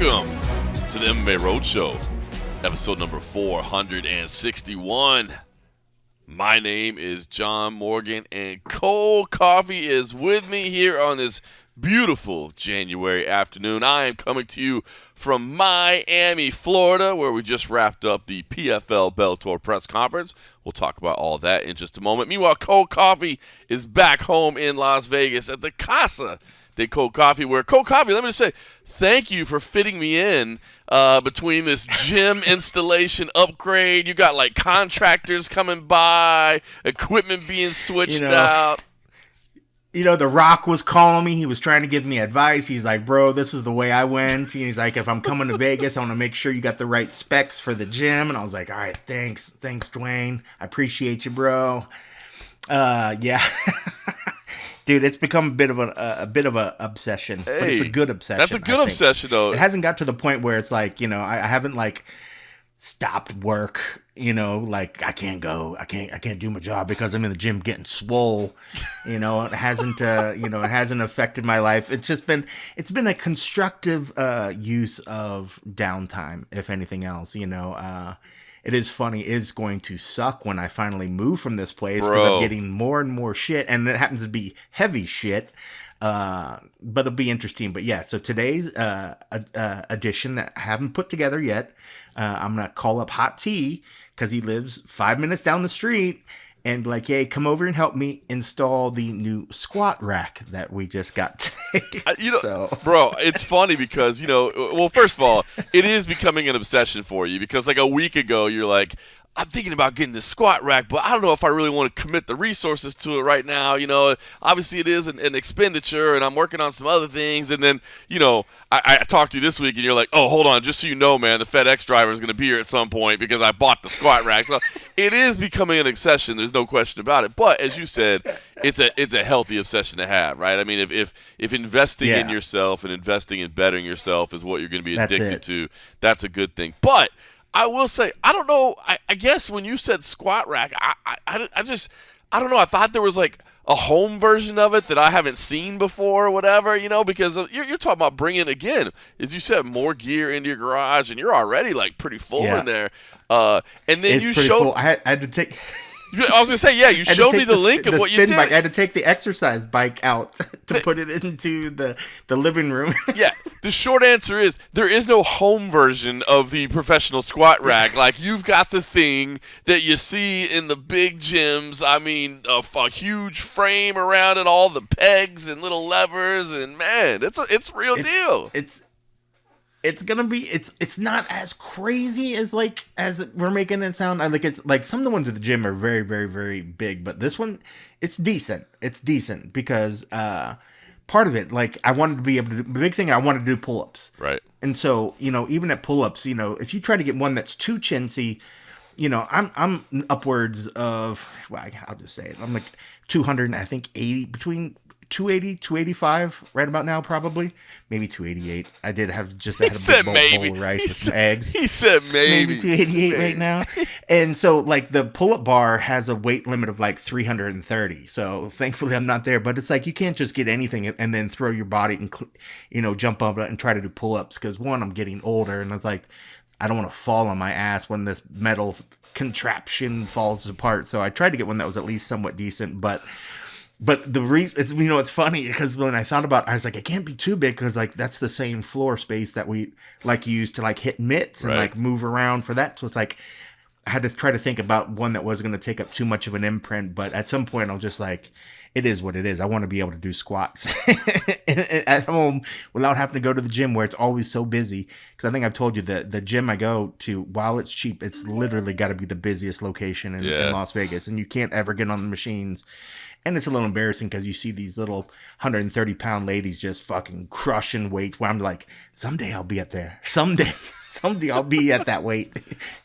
Welcome to the MMA Roadshow, episode number 461. My name is John Morgan, and Cold Coffee is with me here on this beautiful January afternoon. I am coming to you from Miami, Florida, where we just wrapped up the PFL Bellator press conference. We'll talk about all that in just a moment. Meanwhile, Cold Coffee is back home in Las Vegas at the Casa de Cold Coffee, where Cold Coffee, let me just say, thank you for fitting me in between this gym installation upgrade. You got like contractors coming by, equipment being switched out. You know, The Rock was calling me. He was trying to give me advice. He's like, bro, this is the way I went. He's like, if I'm coming to Vegas, I want to make sure you got the right specs for the gym. And I was like, all right, thanks, Dwayne. I appreciate you, bro. Yeah. Dude, it's become a bit of a obsession, but it's a good obsession. That's a good obsession, though. It hasn't got to the point where it's like, I haven't like stopped work, like I can't do my job because I'm in the gym getting swole. It hasn't affected my life. It's been a constructive use of downtime, if anything else. It is funny. It's going to suck when I finally move from this place because I'm getting more and more shit, and it happens to be heavy shit. But it'll be interesting. But yeah, so today's edition that I haven't put together yet, I'm gonna call up Hot Tea because he lives 5 minutes down the street, and be like, hey, come over and help me install the new squat rack that we just got today. Bro, it's funny because, well, first of all, it is becoming an obsession for you because like a week ago, you're like, I'm thinking about getting this squat rack, but I don't know if I really want to commit the resources to it right now. Obviously it is an expenditure, and I'm working on some other things. And then, I talked to you this week, and you're like, oh, hold on, just so you know, man, the FedEx driver is going to be here at some point because I bought the squat rack. So it is becoming an obsession. There's no question about it. But as you said, it's a healthy obsession to have, right? I mean, if investing in yourself and investing in bettering yourself is what you're going to be addicted to, that's a good thing. But I will say, I don't know. I guess when you said squat rack, I don't know. I thought there was like a home version of it that I haven't seen before or whatever, because you're talking about bringing, again, as you said, more gear into your garage, and you're already like pretty full in there. And then you showed. I had to take. I was going to say, you showed me the link of what you did. Bike. I had to take the exercise bike out to put it into the living room. Yeah, the short answer is there is no home version of the professional squat rack. Like, you've got the thing that you see in the big gyms. I mean, a huge frame around it, all the pegs and little levers, and man, it's real deal. It's gonna be. It's not as crazy as we're making it sound. It's like some of the ones at the gym are very, very, very big, but this one, it's decent. It's decent because part of it, like I wanted to be able to. The big thing I wanted to do pull-ups, right? And so even at pull-ups, if you try to get one that's too chintzy, I'm upwards of. Well, I'll just say it. I'm like 200. I think 80 between. 280, 285 right about now, probably. Maybe 288. I did have just had a big bowl of rice with some eggs. He said maybe. Maybe 288 right now. And so, like, the pull-up bar has a weight limit of, like, 330. So, thankfully, I'm not there. But it's like, you can't just get anything and then throw your body and, jump up and try to do pull-ups. Because, one, I'm getting older. And it's like, I don't want to fall on my ass when this metal contraption falls apart. So, I tried to get one that was at least somewhat decent. But the reason it's it's funny because when I thought about it, I was like, it can't be too big because like that's the same floor space that we like use to like hit mitts and like move around for that. So it's like I had to try to think about one that wasn't going to take up too much of an imprint. But at some point, I'll just like, it is what it is. I want to be able to do squats at home without having to go to the gym where it's always so busy. Because I think I've told you that the gym I go to, while it's cheap, it's literally got to be the busiest location in Las Vegas, and you can't ever get on the machines. And it's a little embarrassing because you see these little 130-pound ladies just fucking crushing weights where I'm like, someday I'll be up there. Someday I'll be at that weight.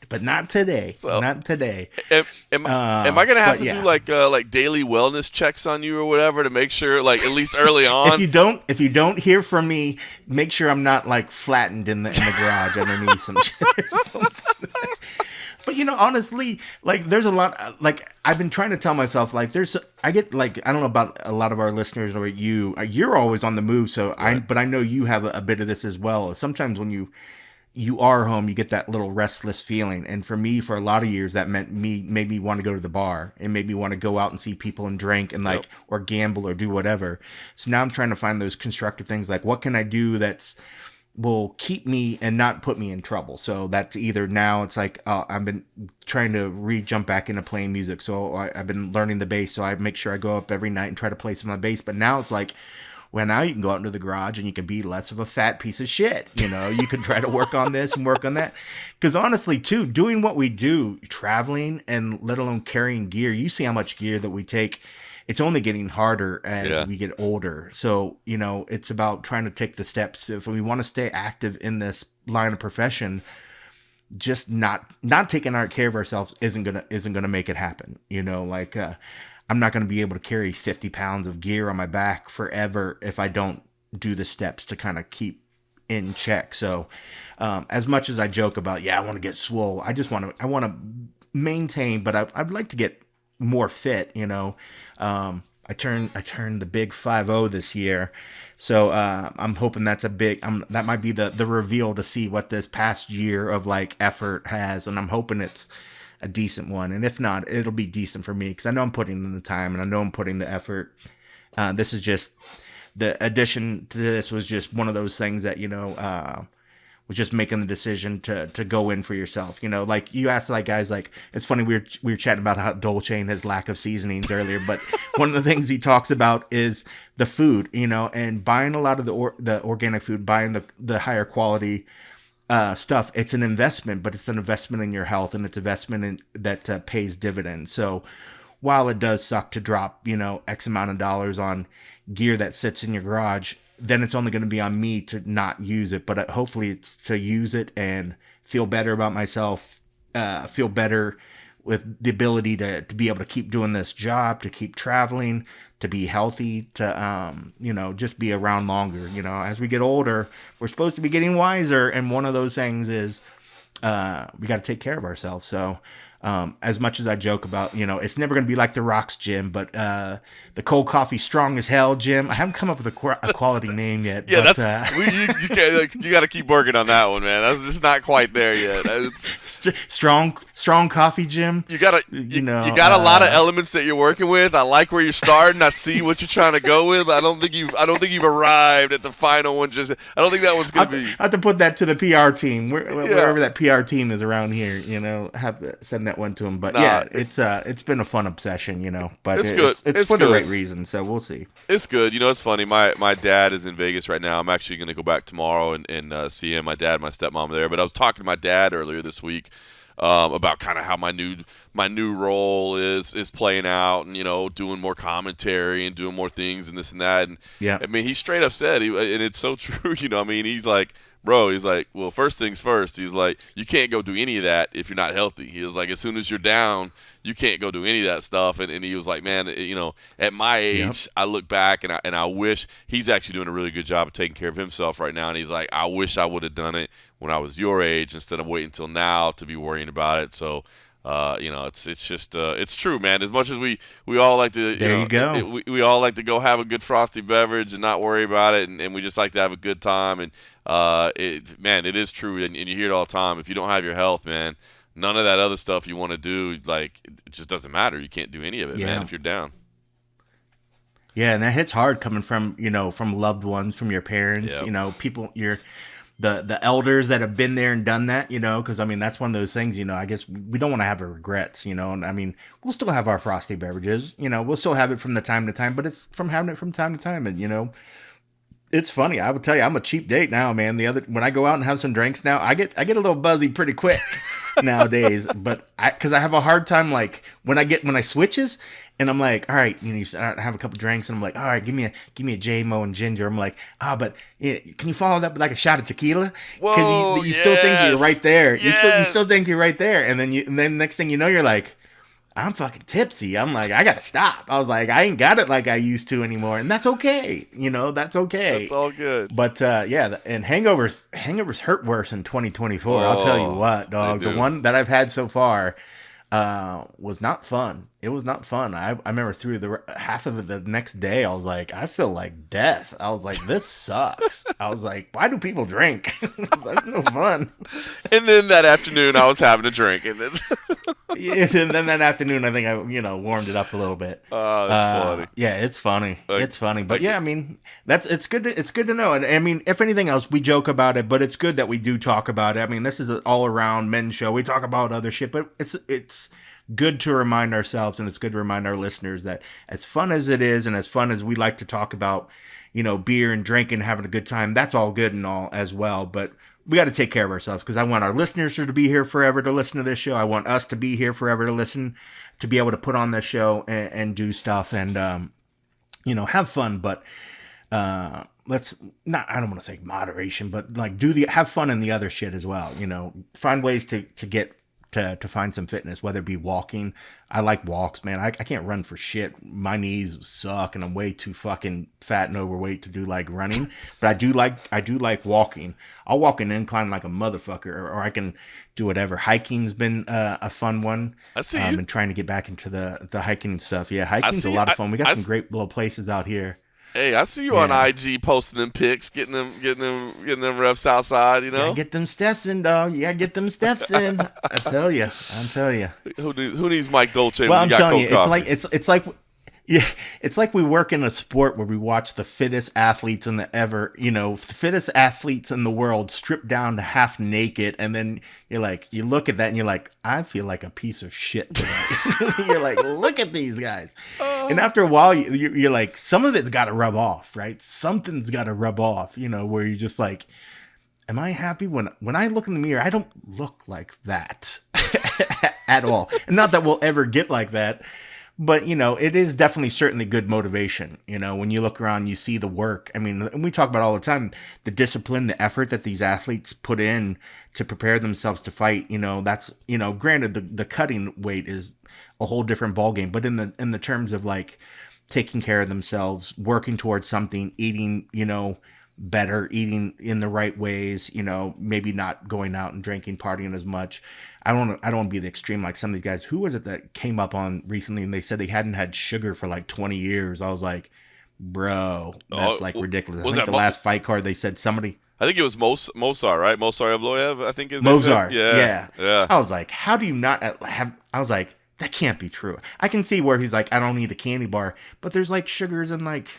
But not today. So, not today. Am I going to have to do like daily wellness checks on you or whatever to make sure, like, at least early on? If you don't hear from me, make sure I'm not like flattened in the garage underneath some shit or something. But honestly, like there's a lot, like I've been trying to tell myself, like I get like, I don't know about a lot of our listeners or you're always on the move. So Right. but I know you have a bit of this as well. Sometimes when you are home, you get that little restless feeling. And for me, for a lot of years, that made me want to go to the bar and made me want to go out and see people and drink and Yep. like, or gamble or do whatever. So now I'm trying to find those constructive things. Like, what can I do that's will keep me and not put me in trouble? So that's either now it's like, I've been trying to jump back into playing music. So I've been learning the bass. So I make sure I go up every night and try to play some of my bass. But now it's like, well, now you can go out into the garage and you can be less of a fat piece of shit. You can try to work on this and work on that. Because honestly, too, doing what we do, traveling and let alone carrying gear, you see how much gear that we take. It's only getting harder as we get older. So, it's about trying to take the steps. If we want to stay active in this line of profession, just not taking our care of ourselves isn't gonna make it happen. I'm not gonna be able to carry 50 pounds of gear on my back forever if I don't do the steps to kind of keep in check. So as much as I joke about, I want to get swole, I want to maintain, but I'd like to get more fit. I turned the big 50 this year. So I'm hoping that might be the reveal to see what this past year of like effort has. And I'm hoping it's a decent one. And if not, it'll be decent for me because I know I'm putting in the time and I know I'm putting the effort. This is just the addition to this was just one of those things that, was just making the decision to go in for yourself. Like you asked, like guys, like it's funny we were chatting about how Dolce and his lack of seasonings earlier, but one of the things he talks about is the food, and buying a lot of the organic food, buying the higher quality stuff. It's an investment, but it's an investment in your health, and it's investment that pays dividends. So while it does suck to drop X amount of dollars on gear that sits in your garage, then it's only going to be on me to not use it. But hopefully it's to use it and feel better about myself, feel better with the ability to be able to keep doing this job, to keep traveling, to be healthy, to, just be around longer. As we get older, we're supposed to be getting wiser. And one of those things is we got to take care of ourselves. So as much as I joke about, it's never going to be like the Rock's gym, but the cold coffee strong as hell gym. I haven't come up with a quality name yet. Yeah, but, that's you can't, like, you got to keep working on that one, man. That's just not quite there yet. strong coffee gym. You got a lot of elements that you're working with. I like where you're starting. I see what you're trying to go with. I don't think you've arrived at the final one. I don't think that one's gonna be. I have to put that to the PR team, wherever that PR team is around here. Have to send that one to them. But it's been a fun obsession. But it's good. It's for the right reason. So we'll see. It's good. It's funny. My dad is in Vegas right now. I'm actually going to go back tomorrow and see him. My dad, my stepmom are there. But I was talking to my dad earlier this week about kind of how my new role is playing out, and doing more commentary and doing more things and this and that. And I mean, he straight up said, and it's so true. I mean, he's like, bro, he's like, well, first things first. He's like, you can't go do any of that if you're not healthy. He was like, as soon as you're down, you can't go do any of that stuff. And he was like, man, at my age, I look back and I wish he's actually doing a really good job of taking care of himself right now. And he's like, I wish I would have done it when I was your age instead of waiting until now to be worrying about it. So, it's just it's true, man. As much as we all like to, you go. We all like to go have a good frosty beverage and not worry about it, and we just like to have a good time. And it is true, and you hear it all the time. If you don't have your health, man, none of that other stuff you want to do, like, it just doesn't matter. You can't do any of it, man, if you're down. Yeah, and that hits hard coming from from loved ones, from your parents, people, the elders that have been there and done that, because I mean that's one of those things, I guess we don't want to have regrets, and I mean we'll still have our frosty beverages, we'll still have it from the time to time, but it's from having it from time to time. And it's funny, I would tell you, I'm a cheap date now, man. When I go out and have some drinks now, I get a little buzzy pretty quick nowadays, but because I have a hard time, like when I switches. And I'm like, all right, you have a couple drinks, and I'm like, all right, give me a J-Mo and ginger. I'm like, but can you follow that with like a shot of tequila? Because you still think you're right there. Yes. You still think you're right there, and then next thing you know, you're like, I'm fucking tipsy. I'm like, I gotta stop. I was like, I ain't got it like I used to anymore, and that's okay. That's That's okay. all good. But yeah, and hangovers hurt worse in 2024. I'll tell you Oh, what, they dog. The do. one that I've had so far was not fun. It was not fun. I remember through the half of it the next day, I was like, I feel like death. I was like, this sucks. I was like, why do people drink? That's no fun. And then that afternoon, I was having a drink, and then Yeah, and then that afternoon, I think I warmed it up a little bit. oh, that's funny. Yeah, it's funny. Like, It's funny, but like, yeah, I mean, it's good. It's good to know. And I mean, if anything else, we joke about it, but it's good that we do talk about it. I mean, this is an all around men's show. We talk about other shit, but it's good to remind ourselves, and it's good to remind our listeners that as fun as it is, and as fun as we like to talk about, beer and drinking, having a good time, that's all good and all as well. But we got to take care of ourselves, because I want our listeners to be here forever to listen to this show. I want us to be here forever to listen, to be able to put on this show and do stuff and, have fun. But let's not, I don't want to say moderation, but like have fun in the other shit as well. Find ways to get to find some fitness, whether it be walking. I like walks, man. I can't run for shit. My knees suck, and I'm way too fucking fat and overweight to do like running. But I do like walking. I'll walk an incline like a motherfucker, or I can do whatever. Hiking's been a fun one. I see you. And trying to get back into the hiking and stuff. Yeah, hiking's a see- lot of fun. We got I some great little places out here. Hey, I see you on IG posting them pics, getting them reps outside. You gotta get them steps in, dog. You gotta get them steps in. I tell you. Who needs Mike Dolce? Well, when I'm you got telling you, cold coffee? it's like yeah, it's like we work in a sport where we watch the fittest athletes in the fittest athletes in the world stripped down to half naked, and then you look at that and you're like, I feel like a piece of shit today. You're like, look at these guys. And after a while, you're like, some of it's got to rub off, right? Something's got to rub off, where you're just like, am I happy when I look in the mirror? I don't look like that at all. And not that we'll ever get like that. But, it is definitely certainly good motivation. When you look around, you see the work. I mean, and we talk about all the time, the discipline, the effort that these athletes put in to prepare themselves to fight. That's, granted, the cutting weight is a whole different ballgame. But in the terms of like taking care of themselves, working towards something, eating, better, eating in the right ways, maybe not going out and drinking, partying as much. I don't want to be the extreme like some of these guys. Who was it that came up on recently and they said they hadn't had sugar for like 20 years? I was like, bro, that's like ridiculous. I think the last fight card they said somebody. I think it was Mozart, right? Mozart Evloev, I think. Mozart, yeah. I was like, how do you not have? I was like, that can't be true. I can see where he's like, I don't need a candy bar, but there's like sugars and like.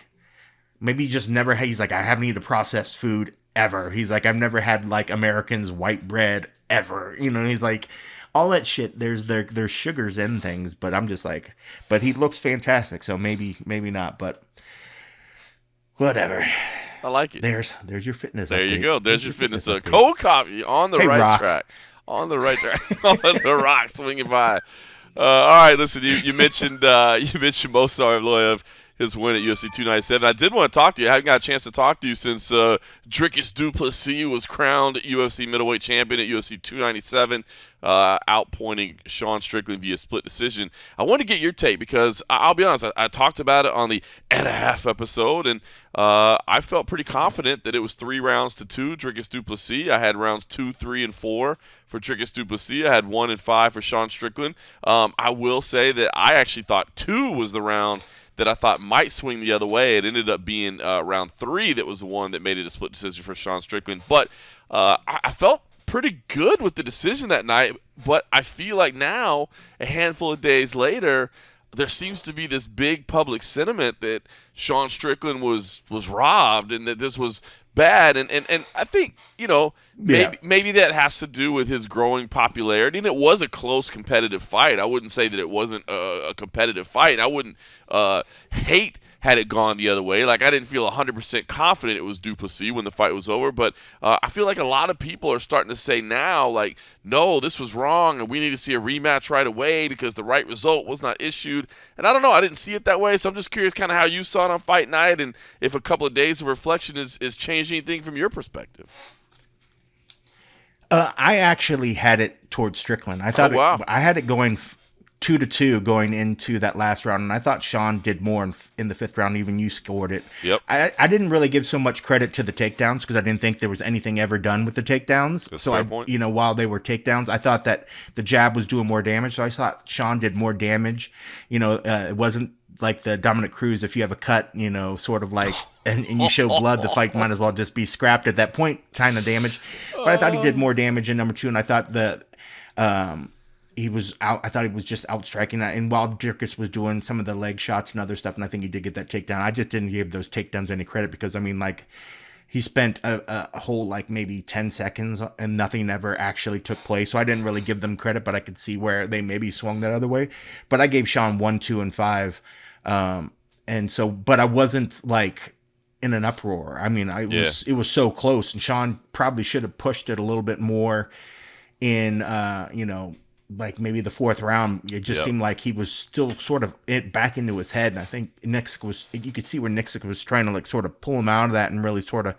Maybe he just never had, he's like, I haven't eaten a processed food ever. He's like, I've never had like American's white bread ever. He's like, all that shit, there's sugars in things, but I'm just like, but he looks fantastic. So maybe not, but whatever. I like it. There's your fitness. There update. you go. There's your fitness. Cold coffee on the right track. On the right track. On the rock swinging by. All right, listen, you mentioned Mozart Evloev, his win at UFC 297. I did want to talk to you. I haven't got a chance to talk to you since Dricus du Plessis was crowned UFC middleweight champion at UFC 297, outpointing Sean Strickland via split decision. I want to get your take because I'll be honest, I talked about it on the and a half episode, and I felt pretty confident that it was 3-2, Dricus du Plessis. I had rounds 2, 3, and 4 for Dricus du Plessis. I had 1 and 5 for Sean Strickland. I will say that I actually thought 2 was the round that I thought might swing the other way. It ended up being round 3 that was the one that made it a split decision for Sean Strickland. But I felt pretty good with the decision that night, but I feel like now, a handful of days later, there seems to be this big public sentiment that Sean Strickland was robbed and that this was bad. And I think, maybe that has to do with his growing popularity. And it was a close competitive fight. I wouldn't say that it wasn't a competitive fight. I wouldn't hate had it gone the other way. Like, I didn't feel 100% confident it was du Plessis when the fight was over, but I feel like a lot of people are starting to say now, like, no, this was wrong, and we need to see a rematch right away because the right result was not issued. And I don't know, I didn't see it that way, so I'm just curious kind of how you saw it on fight night and if a couple of days of reflection is changed anything from your perspective. I actually had it towards Strickland. I thought I had it going 2-2 going into that last round, and I thought Sean did more in the fifth round. Even you scored it. Yep. I didn't really give so much credit to the takedowns because I didn't think there was anything ever done with the takedowns. That's so a fair point. while they were takedowns, I thought that the jab was doing more damage. So I thought Sean did more damage. It wasn't like the Dominic Cruz. If you have a cut, sort of like, and you show blood, the fight might as well just be scrapped at that point, kind of damage. But I thought he did more damage in number 2, and I thought that he was out. I thought he was just outstriking that. And while Dirkus was doing some of the leg shots and other stuff, and I think he did get that takedown, I just didn't give those takedowns any credit because he spent a whole maybe 10 seconds and nothing ever actually took place. So I didn't really give them credit, but I could see where they maybe swung that other way. But I gave Sean 1, 2, and 5. But I wasn't in an uproar. It was so close, and Sean probably should have pushed it a little bit more in, maybe the fourth round. It just seemed like he was still sort of back into his head. And I think you could see where Nixick was trying to sort of pull him out of that and really sort of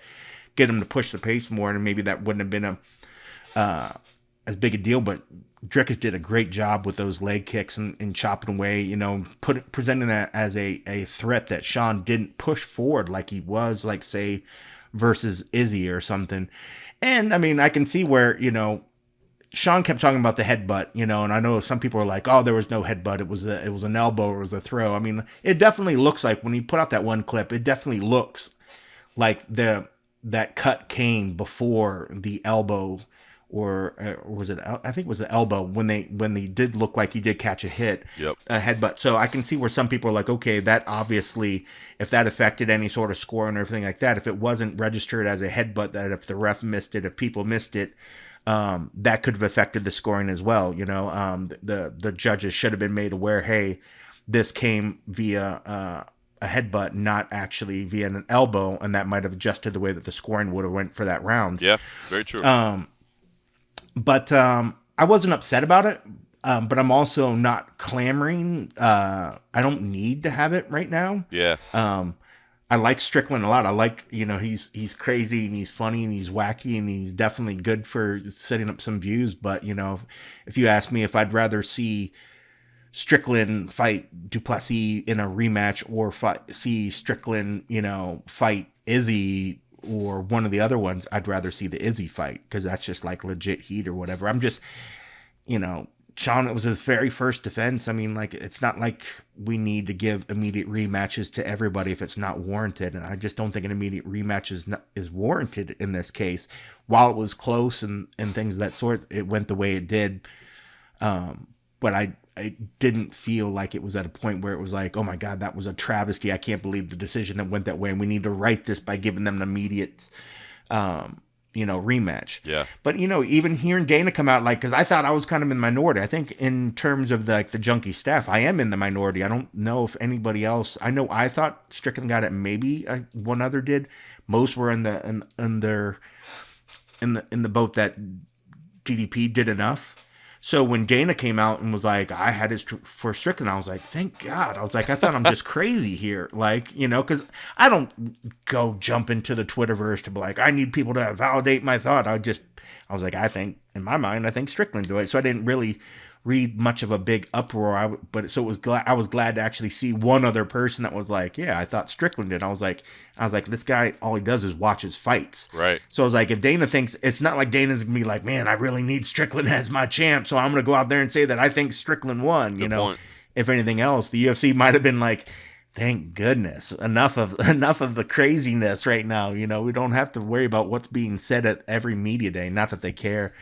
get him to push the pace more. And maybe that wouldn't have been as big a deal, but Drickus did a great job with those leg kicks and chopping away, presenting that as a threat that Sean didn't push forward like he was, say, versus Izzy or something. And, I can see where, Sean kept talking about the headbutt, and I know some people are like, oh, there was no headbutt. It was an elbow, or it was a throw. It definitely looks like when he put out that one clip, it definitely looks like that cut came before the elbow. Or was it? I think it was the elbow when they did look like he did catch a hit, a headbutt. So I can see where some people are like, okay, that obviously, if that affected any sort of score and everything like that, if it wasn't registered as a headbutt, that if the ref missed it, if people missed it, that could have affected the scoring as well. The judges should have been made aware, hey, this came via a headbutt, not actually via an elbow, and that might have adjusted the way that the scoring would have went for that round. Yeah, very true. But I wasn't upset about it, but I'm also not clamoring. I don't need to have it right now. Yeah. I like Strickland a lot. I like, he's crazy and he's funny and he's wacky and he's definitely good for setting up some views. But, if you ask me if I'd rather see Strickland fight Duplessis in a rematch or see Strickland, fight Izzy or one of the other ones, I'd rather see the Izzy fight because that's just legit heat or whatever. I'm just, Sean, it was his very first defense. It's not like we need to give immediate rematches to everybody if it's not warranted. And I just don't think an immediate rematch is warranted in this case. While it was close and things of that sort, it went the way it did. But I didn't feel like it was at a point where it was like, oh my God, that was a travesty. I can't believe the decision that went that way. And we need to right this by giving them an immediate, rematch. Yeah. But, even hearing Dana come out, because I thought I was kind of in the minority. I think in terms of the junkie staff, I am in the minority. I don't know if anybody else, I thought Strickland got it. Maybe one other did. Most were in the boat that DDP did enough. So when Dana came out and was like, I had his for Strickland, I was like, thank God. I was like, I thought I'm just crazy here. Because I don't go jump into the Twitterverse to be like, I need people to validate my thought. I was like, I think Strickland do it. So I didn't really read much of a big uproar. I was glad to actually see one other person that was like, yeah, I thought Strickland did. I was like, this guy, all he does is watches fights. Right. So I was like, if Dana thinks, it's not like Dana's gonna be like, man, I really need Strickland as my champ, so I'm gonna go out there and say that I think Strickland won. Good point. If anything else, the UFC might have been like, thank goodness, enough of the craziness right now. We don't have to worry about what's being said at every media day. Not that they care.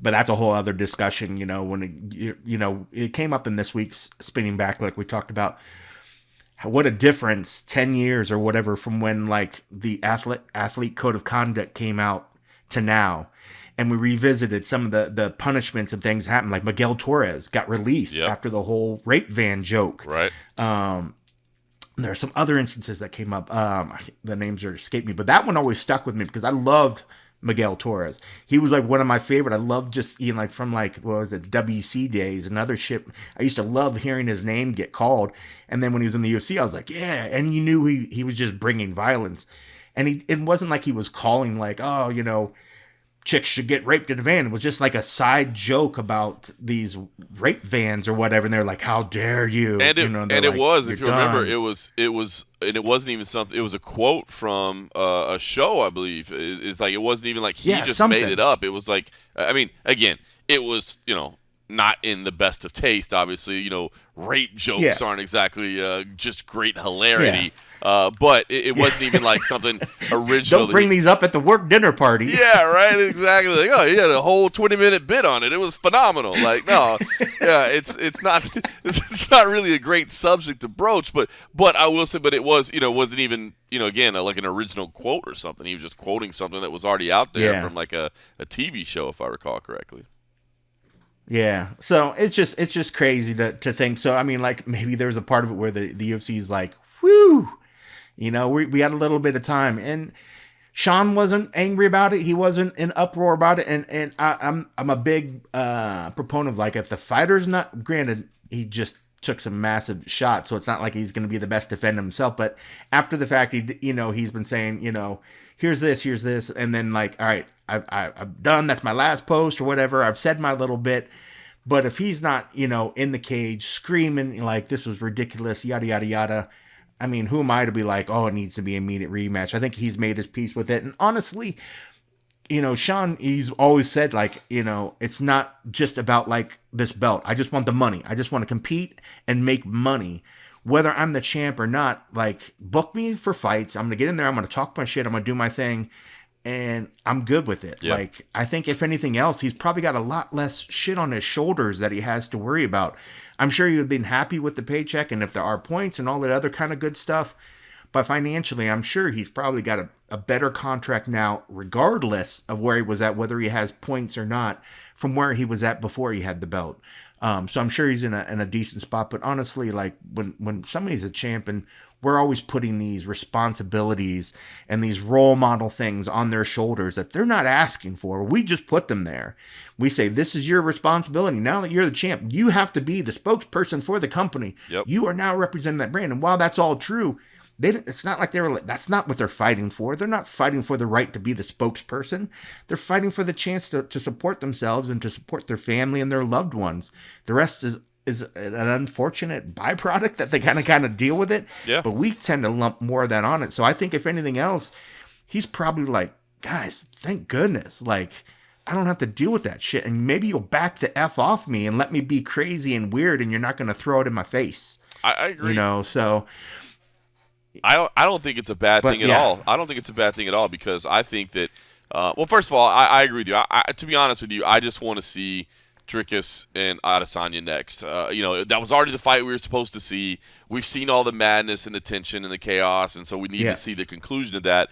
But that's a whole other discussion, when it came up in this week's Spinning Back, like we talked about, what a difference 10 years or whatever from when the athlete code of conduct came out to now. And we revisited some of the punishments and things happened. Like Miguel Torres got released after the whole rape van joke. Right. There are some other instances that came up. The names are escaping me, but that one always stuck with me because I loved Miguel Torres. He was one of my favorite. I loved just from what was it, WC days and other shit. I used to love hearing his name get called. And then when he was in the UFC, I was like, yeah. And you knew he was just bringing violence. And it wasn't like he was calling chicks should get raped in a van. It was just like a side joke about these rape vans or whatever. And they're like, how dare you? And it, you know, and it like, was, if you remember, done. and it wasn't even something. It was a quote from a show, I believe. Is like, it wasn't even like he just made it up. It was like, I mean, again, it was, not in the best of taste. Obviously, rape jokes aren't exactly just great hilarity. But it wasn't even like something original. Don't bring these up at the work dinner party. Yeah, right. Exactly. Like, oh, he had a whole 20-minute bit on it. It was phenomenal. Like, no, yeah, it's not really a great subject to broach. But I will say, but it was, it wasn't even, again, like an original quote or something. He was just quoting something that was already out there from like a TV show, if I recall correctly. Yeah. So it's just crazy to think. So I mean, like, maybe there's a part of it where the UFC is like, whoo. We had a little bit of time, and Sean wasn't angry about it. He wasn't in uproar about it. And I'm a big proponent of, like, if the fighter's not, granted, he just took some massive shots, so it's not like he's going to be the best defender himself. But after the fact, he's been saying, here's this, and then, like, all right, I'm done. That's my last post or whatever. I've said my little bit. But if he's not, in the cage screaming like this was ridiculous, yada yada yada. I mean, who am I to be like, oh, it needs to be an immediate rematch? I think he's made his peace with it. And honestly, Sean, he's always said, like, it's not just about, like, this belt. I just want the money. I just want to compete and make money. Whether I'm the champ or not, like, book me for fights. I'm going to get in there. I'm going to talk my shit. I'm going to do my thing. And I'm good with it. Yeah. Like, I think if anything else, he's probably got a lot less shit on his shoulders that he has to worry about. I'm sure he would have been happy with the paycheck and if there are points and all that other kind of good stuff. But financially, I'm sure he's probably got a better contract now, regardless of where he was at, whether he has points or not, from where he was at before he had the belt. So I'm sure he's in a decent spot. But honestly, like, when somebody's a champion, we're always putting these responsibilities and these role model things on their shoulders that they're not asking for. We just put them there. We say, this is your responsibility. Now that you're the champ, you have to be the spokesperson for the company. Yep. You are now representing that brand. And while that's all true, it's not like that's not what they're fighting for. They're not fighting for the right to be the spokesperson. They're fighting for the chance to support themselves and to support their family and their loved ones. The rest is an unfortunate byproduct that they kind of deal with it. Yeah. But we tend to lump more of that on it. So I think if anything else, he's probably like, guys, thank goodness. Like, I don't have to deal with that shit. And maybe you'll back the F off me and let me be crazy and weird and you're not going to throw it in my face. I agree. So I don't think it's a bad thing at all. I don't think it's a bad thing at all because I think that, well, first of all, I agree with you. To be honest with you, I just want to see Dricus and Adesanya next. That was already the fight we were supposed to see. We've seen all the madness and the tension and the chaos, and so we need to see the conclusion of that.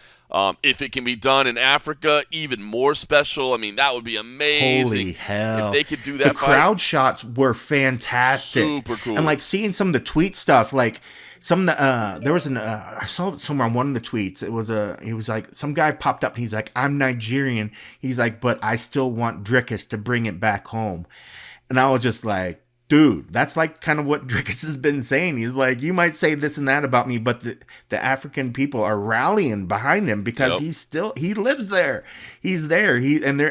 If it can be done in Africa, even more special. I mean, that would be amazing. Holy hell. If they could do that. The crowd shots were fantastic. Super cool. And, like, seeing some of the tweet stuff, like, there was I saw it somewhere on one of the tweets. He was like, some guy popped up and he's like, I'm Nigerian. He's like, but I still want Dricus to bring it back home. And I was just like, dude, that's like kind of what Dricus has been saying. He's like, you might say this and that about me, but the African people are rallying behind him because he lives there. He's there. And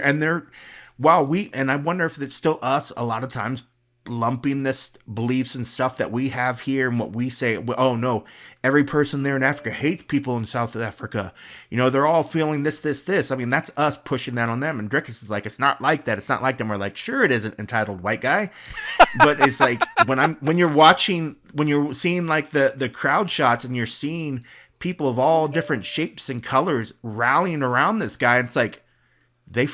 I wonder if it's still us a lot of times lumping this beliefs and stuff that we have here and what we say, oh no, every person there in Africa hates people in South Africa. They're all feeling this. I mean, that's us pushing that on them. And Dricus is like, it's not like that. It's not like them. We're like, sure it isn't, entitled white guy. But it's like when you're seeing like the crowd shots and you're seeing people of all different shapes and colors rallying around this guy, it's like, they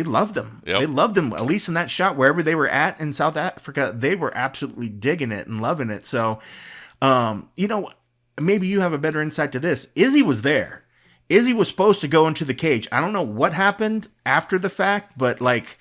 loved him. Yep. They loved him, at least in that shot, wherever they were at in South Africa. They were absolutely digging it and loving it. So, maybe you have a better insight to this. Izzy was there. Izzy was supposed to go into the cage. I don't know what happened after the fact, but, like,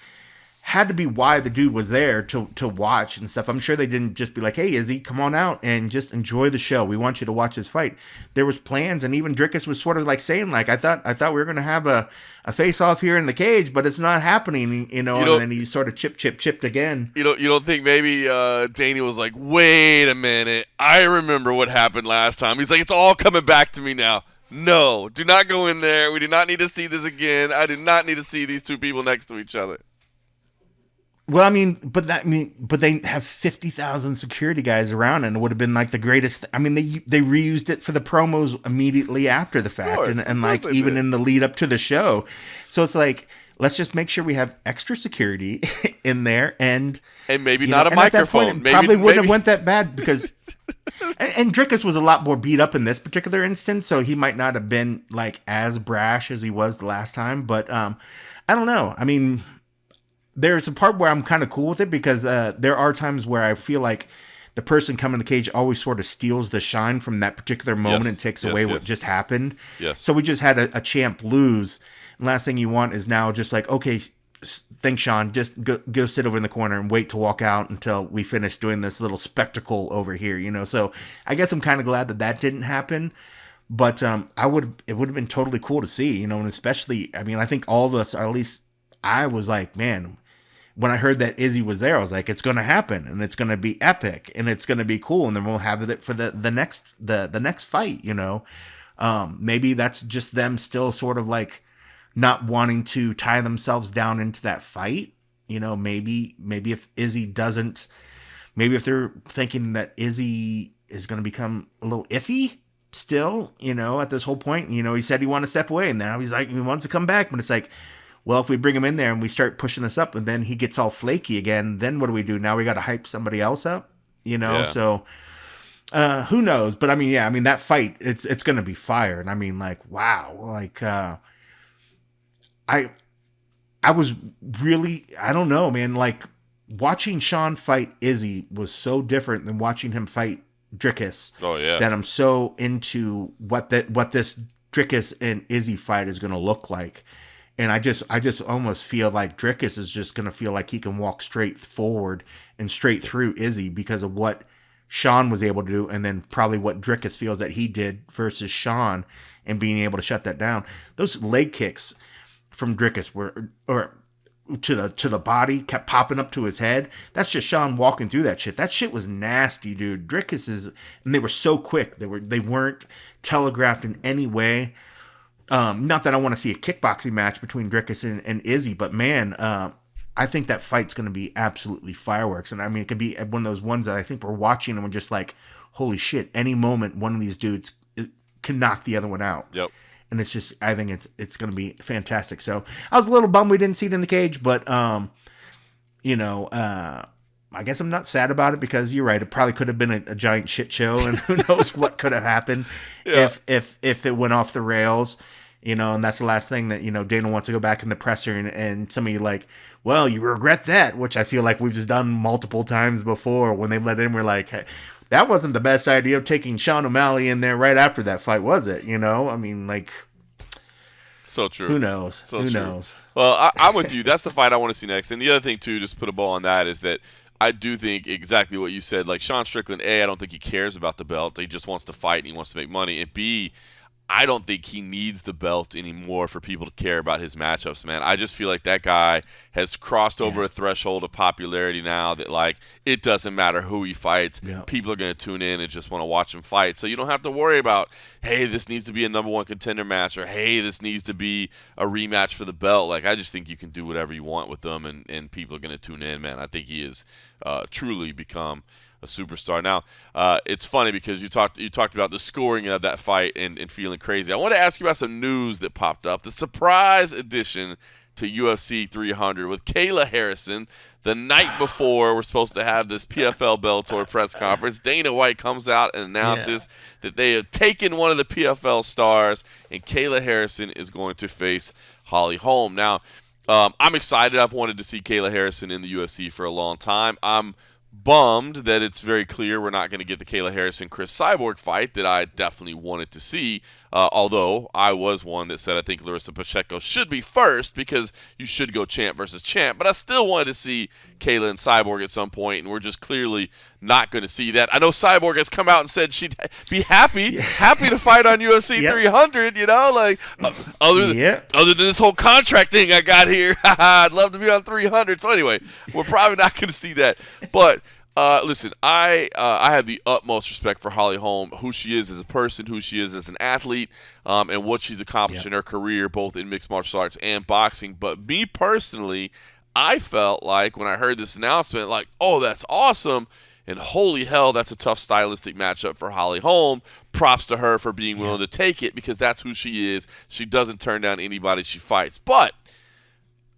had to be why the dude was there to watch and stuff. I'm sure they didn't just be like, hey, Izzy, come on out and just enjoy the show. We want you to watch this fight. There was plans, and even Dricus was sort of like saying, like, I thought we were going to have a face-off here in the cage, but it's not happening, and then he sort of chipped again. You don't think maybe Danny was like, wait a minute, I remember what happened last time. He's like, it's all coming back to me now. No, do not go in there. We do not need to see this again. I do not need to see these two people next to each other. Well, but they have 50,000 security guys around, and it would have been like the greatest. I mean, they reused it for the promos immediately after the fact, and like even in the lead up to the show. So it's like, let's just make sure we have extra security in there, and maybe not a microphone. At that point, probably wouldn't have went that bad because. And Drickus was a lot more beat up in this particular instance, so he might not have been like as brash as he was the last time. But I don't know. I mean, there's a part where I'm kind of cool with it because there are times where I feel like the person coming to the cage always sort of steals the shine from that particular moment and takes away what just happened. Yes. So we just had a champ lose. And last thing you want is now just like, okay, thanks, Sean. Just go sit over in the corner and wait to walk out until we finish doing this little spectacle over here, you know? So I guess I'm kind of glad that didn't happen. But it would have been totally cool to see, you know, and especially, I mean, I think all of us, or at least I was like, man, when I heard that Izzy was there, I was like, it's going to happen and it's going to be epic and it's going to be cool. And then we'll have it for the next fight, you know? Maybe that's just them still sort of like not wanting to tie themselves down into that fight. You know, maybe if Izzy doesn't, maybe if they're thinking that Izzy is going to become a little iffy still, you know, at this whole point, you know, he said he wanted to step away and now he's like, he wants to come back, but it's like, well, if we bring him in there and we start pushing this up and then he gets all flaky again, then what do we do? Now we got to hype somebody else up, you know? Yeah. So, who knows? But I mean, that fight, it's going to be fire. And I mean, like, wow, like, I was really, I don't know, man, like watching Sean fight Izzy was so different than watching him fight Drickus. Oh yeah. That I'm so into what this Drickus and Izzy fight is going to look like. And I just almost feel like Drickus is just going to feel like he can walk straight forward and straight through Izzy because of what Sean was able to do. And then probably what Drickus feels that he did versus Sean and being able to shut that down. Those leg kicks from Drickus were, or to the body, kept popping up to his head. That's just Sean walking through that shit. That shit was nasty, dude. Drickus is, and they were so quick. They weren't telegraphed in any way. Not that I want to see a kickboxing match between Drickus and Izzy, but man, I think that fight's going to be absolutely fireworks. And I mean, it could be one of those ones that I think we're watching and we're just like, holy shit, any moment one of these dudes can knock the other one out. Yep. And it's just, I think it's going to be fantastic. So I was a little bummed we didn't see it in the cage, but, you know, I guess I'm not sad about it because you're right. It probably could have been a giant shit show and who knows what could have happened if it went off the rails, you know, and that's the last thing that, you know, Dana wants to go back in the presser and somebody like, well, you regret that, which I feel like we've just done multiple times before when they let in, we're like, hey, that wasn't the best idea of taking Sean O'Malley in there right after that fight, was it? You know, I mean, like, so true. Who knows? So who true. knows? Well, I'm with you. That's the fight I want to see next. And the other thing, too, just to put a ball on that, is that I do think exactly what you said. Like, Sean Strickland, A, I don't think he cares about the belt. He just wants to fight and he wants to make money. And B, I don't think he needs the belt anymore for people to care about his matchups, man. I just feel like that guy has crossed over a threshold of popularity now that, like, it doesn't matter who he fights. Yeah. People are going to tune in and just want to watch him fight. So you don't have to worry about, hey, this needs to be a number one contender match, or, hey, this needs to be a rematch for the belt. Like, I just think you can do whatever you want with them, and people are going to tune in, man. I think he has truly become a superstar. Now, it's funny because you talked about the scoring of that fight and feeling crazy. I want to ask you about some news that popped up. The surprise addition to UFC 300 with Kayla Harrison. The night before we're supposed to have this PFL Bellator press conference, Dana White comes out and announces that they have taken one of the PFL stars, and Kayla Harrison is going to face Holly Holm. Now, I'm excited. I've wanted to see Kayla Harrison in the UFC for a long time. I'm bummed that it's very clear we're not going to get the Kayla Harrison-Chris Cyborg fight that I definitely wanted to see, although I was one that said I think Larissa Pacheco should be first because you should go champ versus champ, but I still wanted to see Kayla and Cyborg at some point, and we're just clearly not going to see that. I know Cyborg has come out and said she'd be happy to fight on UFC 300, you know, like other than this whole contract thing I got here, I'd love to be on 300. So anyway, we're probably not going to see that, but Listen, I have the utmost respect for Holly Holm, who she is as a person, who she is as an athlete, and what she's accomplished Yep. in her career, both in mixed martial arts and boxing. But me personally, I felt like when I heard this announcement, like, oh, that's awesome. And holy hell, that's a tough stylistic matchup for Holly Holm. Props to her for being Yeah. willing to take it because that's who she is. She doesn't turn down anybody she fights. But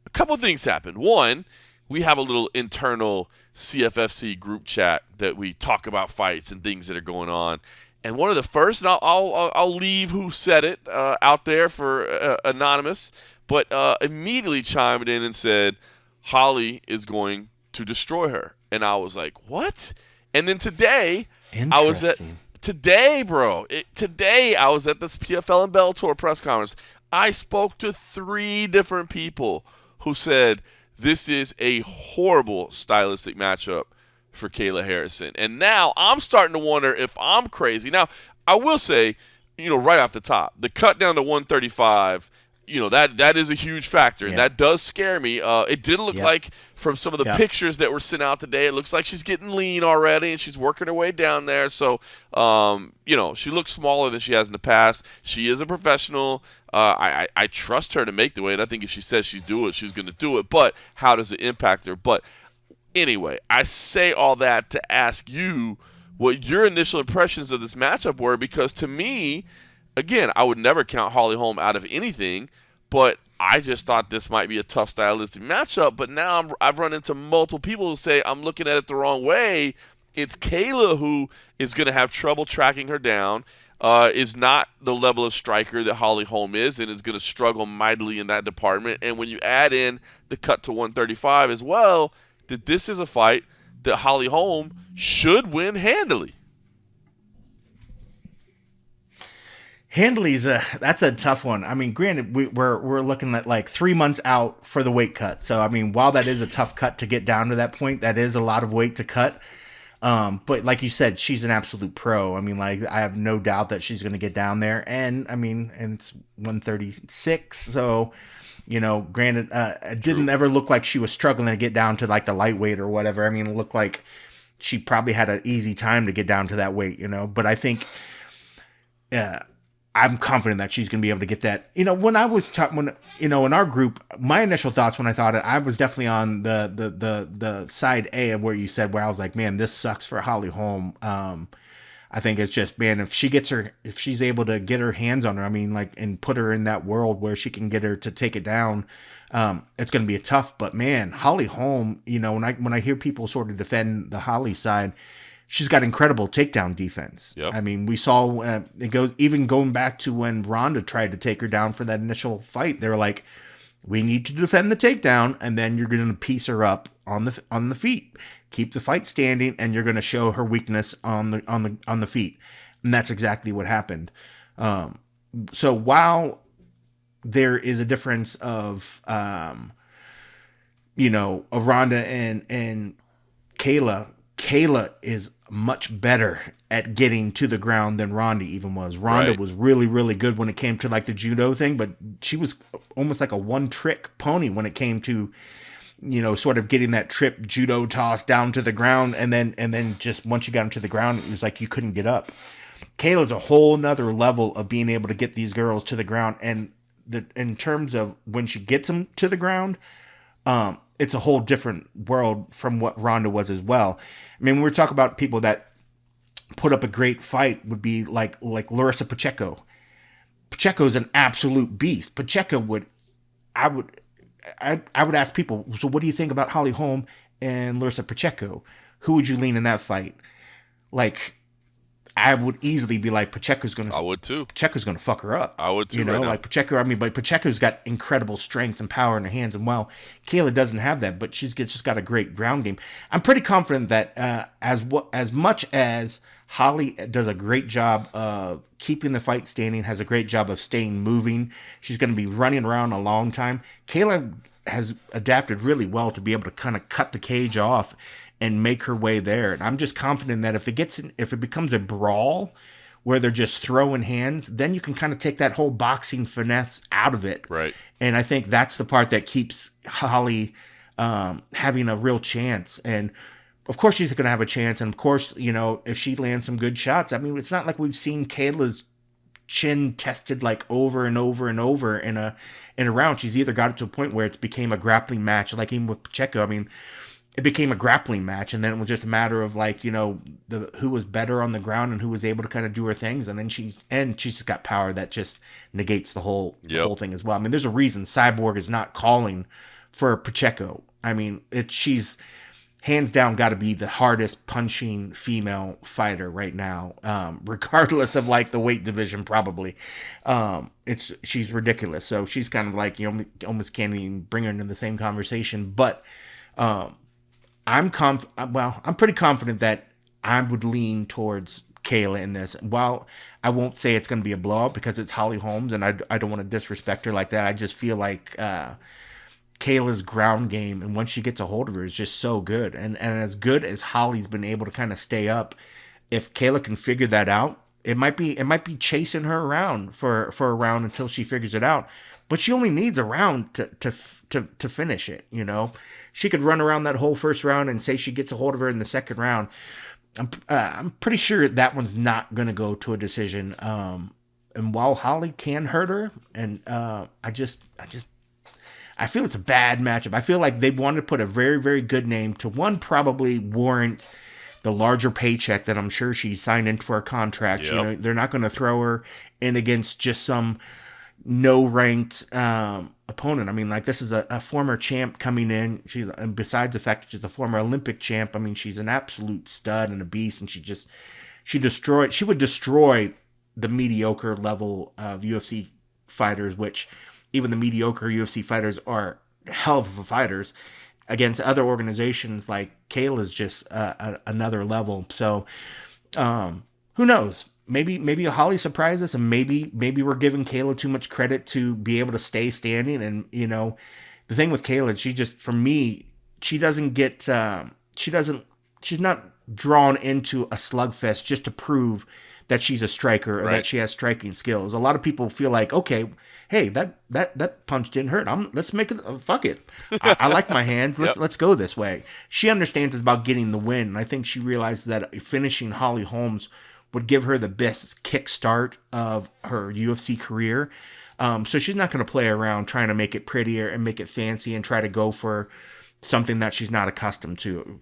a couple of things happened. One, we have a little internal CFFC group chat that we talk about fights and things that are going on. And one of the first, and I'll leave who said it out there for anonymous, but immediately chimed in and said, Holly is going to destroy her. And I was like, what? And then today, I was at Interesting. today, bro. Today I was at this PFL and Bellator press conference. I spoke to 3 different people who said this is a horrible stylistic matchup for Kayla Harrison. And now I'm starting to wonder if I'm crazy. Now, I will say, right off the top, the cut down to 135, that is a huge factor, and Yeah. that does scare me. It did look Yep. like from some of the Yep. pictures that were sent out today, it looks like she's getting lean already, and she's working her way down there. So, she looks smaller than she has in the past. She is a professional. I trust her to make the weight. I think if she says she's doing it, she's going to do it. But how does it impact her? But anyway, I say all that to ask you what your initial impressions of this matchup were, because to me, again, I would never count Holly Holm out of anything, but I just thought this might be a tough stylistic matchup. But now I've run into multiple people who say I'm looking at it the wrong way. It's Kayla who is going to have trouble tracking her down, is not the level of striker that Holly Holm is, and is going to struggle mightily in that department. And when you add in the cut to 135 as well, that this is a fight that Holly Holm should win handily. Handley's that's a tough one. I mean, granted, we're looking at like 3 months out for the weight cut. So I mean, while that is a tough cut to get down to that point, that is a lot of weight to cut. But like you said, she's an absolute pro. I mean, like I have no doubt that she's going to get down there. And I mean, and it's 136, so granted, it didn't ever look like she was struggling to get down to like the lightweight or whatever. I mean, it looked like she probably had an easy time to get down to that weight, But I think, I'm confident that she's going to be able to get that. When I was in our group, my initial thoughts when I thought it, I was definitely on the side A of where you said, where I was like, man, this sucks for Holly Holm. I think it's just, man, if she's able to get her hands on her, I mean, like, and put her in that world where she can get her to take it down, it's going to be a tough. But man, Holly Holm, when I hear people sort of defend the Holly side, she's got incredible takedown defense. Yep. I mean, we saw it goes even going back to when Ronda tried to take her down for that initial fight. They were like, we need to defend the takedown, and then you're going to piece her up on the feet, keep the fight standing, and you're going to show her weakness on the feet, and that's exactly what happened. So while there is a difference of of Ronda and Kayla is much better at getting to the ground than Ronda even was. Ronda Right. was really, really good when it came to like the judo thing, but she was almost like a one-trick pony when it came to, sort of getting that trip judo toss down to the ground, and then just once you got into the ground, it was like you couldn't get up. Kayla's a whole nother level of being able to get these girls to the ground, and in terms of when she gets them to the ground, it's a whole different world from what Ronda was as well. I mean, when we talk about people that put up a great fight, would be like Larissa Pacheco. Pacheco's an absolute beast. I would ask people, so what do you think about Holly Holm and Larissa Pacheco? Who would you lean in that fight? Like, I would easily be like, I would too. Pacheco's gonna fuck her up. I would too. Right now. Like Pacheco. I mean, but Pacheco's got incredible strength and power in her hands, and well, Kayla doesn't have that, but she's just got a great ground game. I'm pretty confident that as much as Holly does a great job of keeping the fight standing, has a great job of staying moving, she's going to be running around a long time. Kayla has adapted really well to be able to kind of cut the cage off and make her way there. And I'm just confident that if it becomes a brawl where they're just throwing hands, then you can kind of take that whole boxing finesse out of it. Right. And I think that's the part that keeps Holly having a real chance. And of course she's going to have a chance. And of course, if she lands some good shots, I mean, it's not like we've seen Kayla's chin tested like over and over and over in a round. She's either got it to a point where it became a grappling match, like even with Pacheco. I mean, it became a grappling match, and then it was just a matter of like, the who was better on the ground and who was able to kind of do her things. And then she's just got power that just negates the whole thing as well. I mean, there's a reason Cyborg is not calling for Pacheco. I mean, she's hands down got to be the hardest punching female fighter right now, regardless of like the weight division. Probably, she's ridiculous. So she's kind of like, almost can't even bring her into the same conversation. But I'm pretty confident that I would lean towards Kayla in this. While I won't say it's going to be a blowout because it's Holly Holmes, and I don't want to disrespect her like that. I just feel like Kayla's ground game, and once she gets a hold of her, is just so good. And as good as Holly's been able to kind of stay up, if Kayla can figure that out, it might be chasing her around for a round until she figures it out. But she only needs a round to finish it. She could run around that whole first round and say she gets a hold of her in the second round. I'm pretty sure that one's not going to go to a decision. And while Holly can hurt her, and I feel it's a bad matchup. I feel like they wanted to put a very, very good name to one, probably warrant the larger paycheck that I'm sure she signed in for a contract. Yep. They're not going to throw her in against just some no-ranked opponent. I mean, like, this is a former champ coming in. And besides the fact that she's a former Olympic champ, I mean, she's an absolute stud and a beast, and she would destroy the mediocre level of UFC fighters, which even the mediocre UFC fighters are hell of a fighters against other organizations. Like, Kayla's just another level. So who knows? Maybe Holly surprised us, and maybe we're giving Kayla too much credit to be able to stay standing. And the thing with Kayla, she just, for me, she doesn't get she's not drawn into a slugfest just to prove that she's a striker or that she has striking skills. A lot of people feel like, okay, hey, that punch didn't hurt. Let's make it. Fuck it. I like my hands. Let's go this way. She understands it's about getting the win, and I think she realizes that finishing Holly Holmes would give her the best kickstart of her UFC career. So she's not going to play around trying to make it prettier and make it fancy and try to go for something that she's not accustomed to.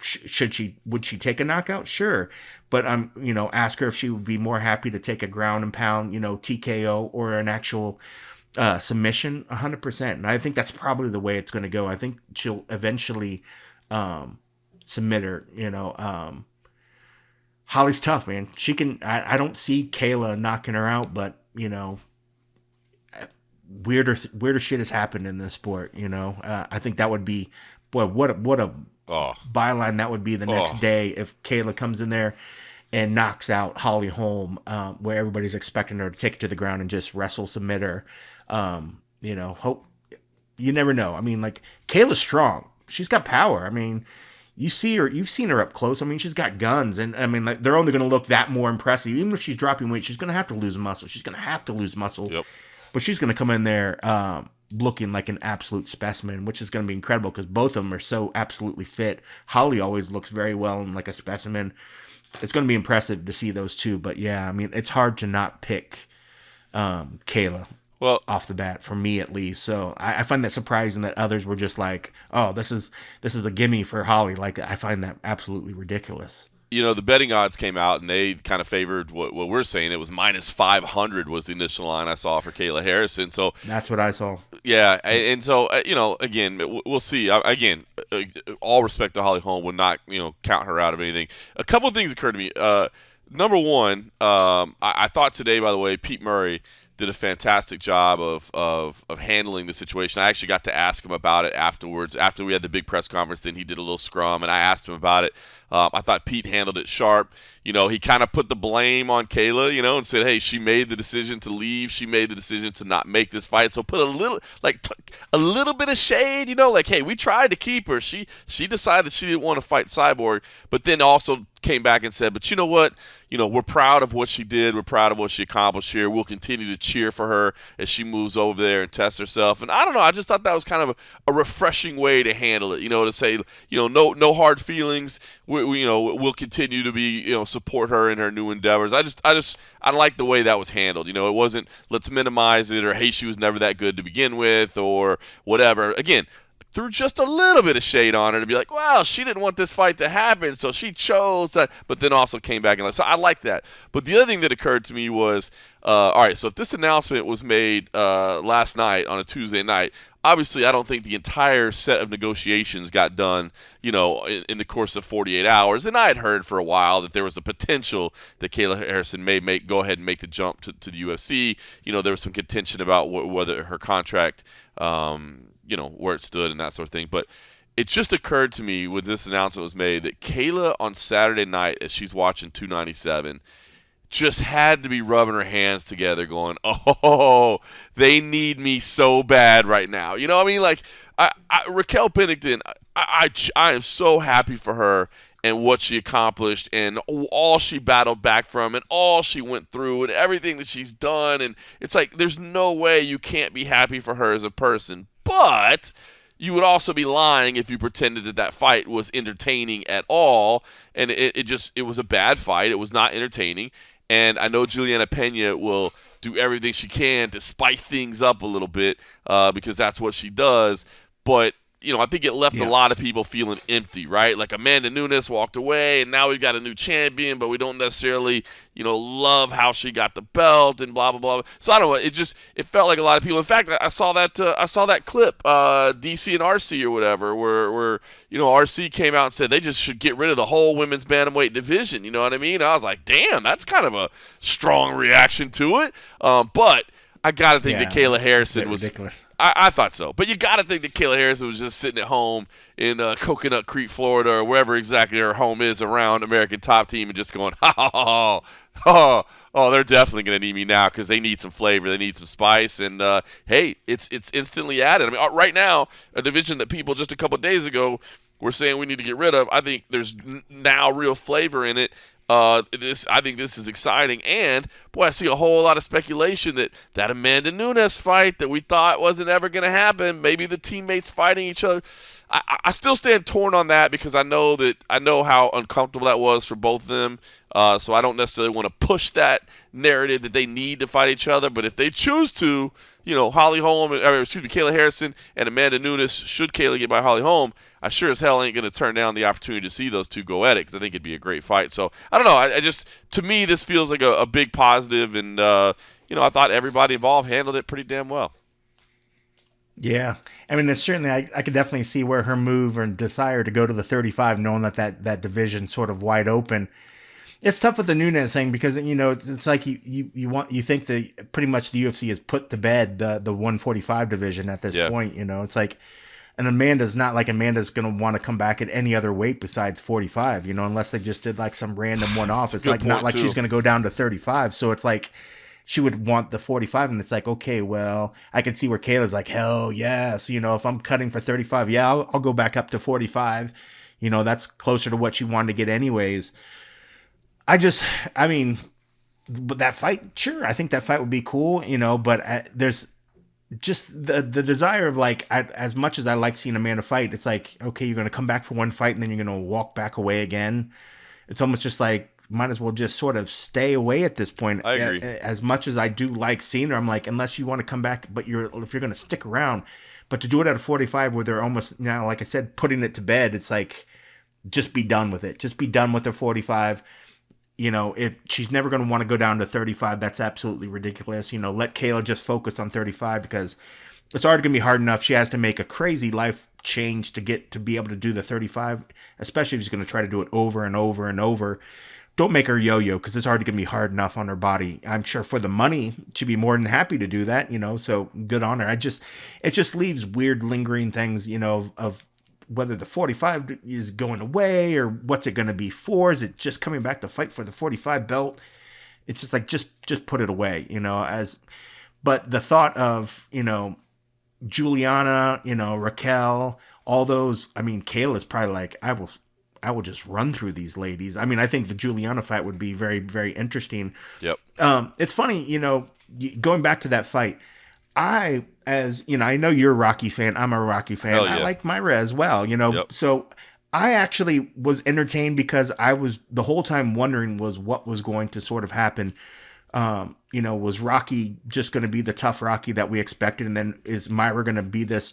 Would she take a knockout? Sure. But ask her if she would be more happy to take a ground and pound, TKO or an actual submission. 100%. And I think that's probably the way it's going to go. I think she'll eventually submit her. Holly's tough, man. She can. I don't see Kayla knocking her out, but weirder shit has happened in this sport. I think that would be, boy, what a byline that would be the next day if Kayla comes in there and knocks out Holly Holm, where everybody's expecting her to take it to the ground and just wrestle, submit her. Hope, you never know. I mean, like, Kayla's strong. She's got power. I mean, you've seen her up close. I mean, she's got guns, and I mean, like, they're only going to look that more impressive. Even if she's dropping weight, she's going to have to lose muscle. Yep. But she's going to come in there looking like an absolute specimen, which is going to be incredible because both of them are so absolutely fit. Holly always looks very well and like a specimen. It's going to be impressive to see those two. But yeah, I mean, it's hard to not pick Kayla. Well, off the bat, for me at least. So I find that surprising that others were just like, "Oh, this is a gimme for Holly." Like, I find that absolutely ridiculous. The betting odds came out, and they kind of favored what we're saying. It was minus 500 was the initial line I saw for Kayla Harrison. So that's what I saw. Yeah, and so again, we'll see. Again, all respect to Holly Holm, would not count her out of anything. A couple of things occurred to me. Number one, I thought today, by the way, Pete Murray did a fantastic job of handling the situation. I actually got to ask him about it afterwards. After we had the big press conference, then he did a little scrum, and I asked him about it. I thought Pete handled it sharp. He kind of put the blame on Kayla, and said, hey, she made the decision to leave. She made the decision to not make this fight. So put a little bit of shade, like, hey, we tried to keep her. She decided she didn't want to fight Cyborg, but then also came back and said, but you know what? We're proud of what she did. We're proud of what she accomplished here. We'll continue to cheer for her as she moves over there and tests herself. And I don't know. I just thought that was kind of a refreshing way to handle it. To say, no hard feelings. We'll continue to be, support her in her new endeavors. I like the way that was handled. It wasn't let's minimize it or hey, she was never that good to begin with or whatever. Again, threw just a little bit of shade on her to be like, well, she didn't want this fight to happen, so she chose that, but then also came back and so I like that. But the other thing that occurred to me was, all right, so if this announcement was made last night on a Tuesday night, obviously I don't think the entire set of negotiations got done, in the course of 48 hours. And I had heard for a while that there was a potential that Kayla Harrison may go ahead and make the jump to the UFC. There was some contention about whether her contract, where it stood and that sort of thing. But it just occurred to me when this announcement was made that Kayla on Saturday night, as she's watching 297, just had to be rubbing her hands together going, oh, they need me so bad right now. You know what I mean? Like, Raquel Pennington, I am so happy for her and what she accomplished and all she battled back from and all she went through and everything that she's done. And it's like there's no way you can't be happy for her as a person. But you would also be lying if you pretended that fight was entertaining at all. And it was a bad fight. It was not entertaining. And I know Juliana Pena will do everything she can to spice things up a little bit because that's what she does. But, I think it left a lot of people feeling empty, right? Like Amanda Nunes walked away, and now we've got a new champion, but we don't necessarily, love how she got the belt and blah, blah, blah. So I don't know. It felt like a lot of people. In fact, I saw that clip, DC and RC or whatever, where RC came out and said they just should get rid of the whole women's bantamweight division. You know what I mean? I was like, damn, that's kind of a strong reaction to it. But I got to think that Kayla Harrison was ridiculous. I thought so. But you got to think that Kayla Harrison was just sitting at home in Coconut Creek, Florida, or wherever exactly her home is around American Top Team and just going, oh, they're definitely going to need me now because they need some flavor. They need some spice. And, hey, it's instantly added. I mean, right now, a division that people just a couple of days ago were saying we need to get rid of, I think there's now real flavor in it. I think this is exciting, and boy, I see a whole lot of speculation that Amanda Nunes fight that we thought wasn't ever going to happen. Maybe the teammates fighting each other. I still stand torn on that because I know how uncomfortable that was for both of them. So I don't necessarily want to push that narrative that they need to fight each other. But if they choose to, Kayla Harrison and Amanda Nunes, should Kayla get by Holly Holm, I sure as hell ain't going to turn down the opportunity to see those two go at it because I think it'd be a great fight. So I don't know. I just, to me, this feels like a big positive, and I thought everybody involved handled it pretty damn well. Yeah, I mean, certainly I could definitely see where her move and desire to go to the 35, knowing that division sort of wide open. It's tough with the Nunes thing because it's like you think that pretty much the UFC has put to bed the 145 division at this point. It's like. And Amanda's not like Amanda's going to want to come back at any other weight besides 45, unless they just did like some random one-off. It's like not like she's going to go down to 35. So it's like she would want the 45. And it's like, okay, well, I can see where Kayla's like, hell yes. If I'm cutting for 35, I'll go back up to 45. That's closer to what she wanted to get anyways. But that fight, sure. I think that fight would be cool, but there's just the desire of like, as much as I like seeing Amanda fight, it's like, okay, you're going to come back for one fight and then you're going to walk back away again. It's almost just like, might as well just sort of stay away at this point. I agree. As much as I do like seeing her, I'm like, unless you want to come back, but if you're going to stick around, but to do it at a 45 where they're almost now, like I said, putting it to bed, it's like, just be done with it. Just be done with her 45. If she's never going to want to go down to 35, that's absolutely ridiculous. Let Kayla just focus on 35 because it's already going to be hard enough. She has to make a crazy life change to be able to do the 35, especially if she's going to try to do it over and over and over. Don't make her yo-yo because it's already going to be hard enough on her body. I'm sure for the money, she'd be more than happy to do that, so good on her. It just leaves weird lingering things, of whether the 45 is going away or what's it going to be for. Is it just coming back to fight for the 45 belt? It's just like, just put it away, but the thought of, Juliana, Raquel, all those, I mean, Kayla's probably like, I will just run through these ladies. I mean, I think the Juliana fight would be very, very interesting. Yep. It's funny, going back to that fight, as I know you're a Rocky fan. I'm a Rocky fan. Hell yeah. I like Myra as well, Yep. So I actually was entertained because I was the whole time wondering was what was going to sort of happen. Was Rocky just going to be the tough Rocky that we expected? And then is Myra going to be this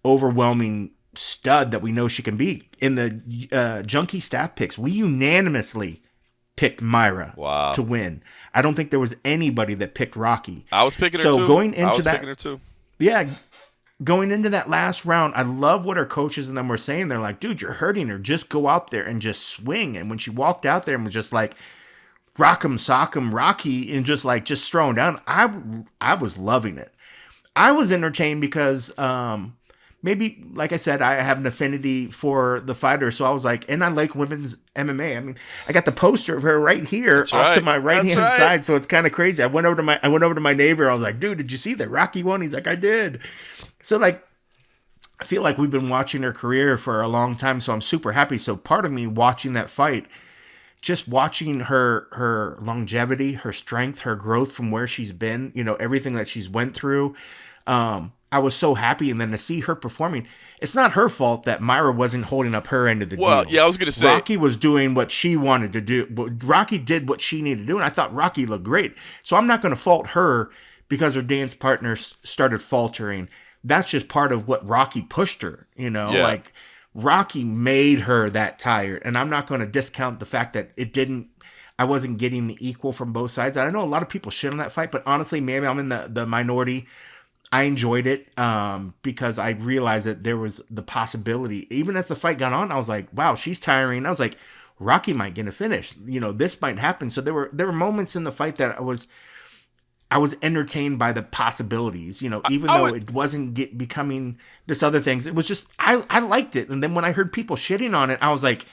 overwhelming stud that we know she can be? In the Junkie Stat picks, we unanimously picked Myra to win. I don't think there was anybody that picked Rocky. I was picking her too. So going into that, picking her too. Yeah, going into that last round, I love what her coaches and them were saying. They're like, dude, you're hurting her. Just go out there and just swing. And when she walked out there and was just like, rock'em, sock'em, Rocky, and just throwing down, I was loving it. I was entertained because maybe, like I said, I have an affinity for the fighter. So I was like, and I like women's MMA. I mean, I got the poster of her right here to my right-hand side. So it's kind of crazy. I went over to my neighbor. I was like, dude, did you see that Rocky one? He's like, I did. So I feel like we've been watching her career for a long time. So I'm super happy. So part of me watching that fight, just watching her longevity, her strength, her growth from where she's been, everything that she's went through. I was so happy. And then to see her performing, it's not her fault that Myra wasn't holding up her end of the deal. Well, yeah, I was going to say. Rocky was doing what she wanted to do. Rocky did what she needed to do. And I thought Rocky looked great. So I'm not going to fault her because her dance partner started faltering. That's just part of what Rocky pushed her, Yeah. Rocky made her that tired. And I'm not going to discount the fact that I wasn't getting the equal from both sides. I know a lot of people shit on that fight, but honestly, maybe I'm in the minority. I enjoyed it because I realized that there was the possibility. Even as the fight got on, I was like, wow, she's tiring. I was like, Rocky might get a finish. This might happen. So there were moments in the fight that I was entertained by the possibilities, even though it wasn't becoming this other things. It was just, I liked it. And then when I heard people shitting on it, I was like,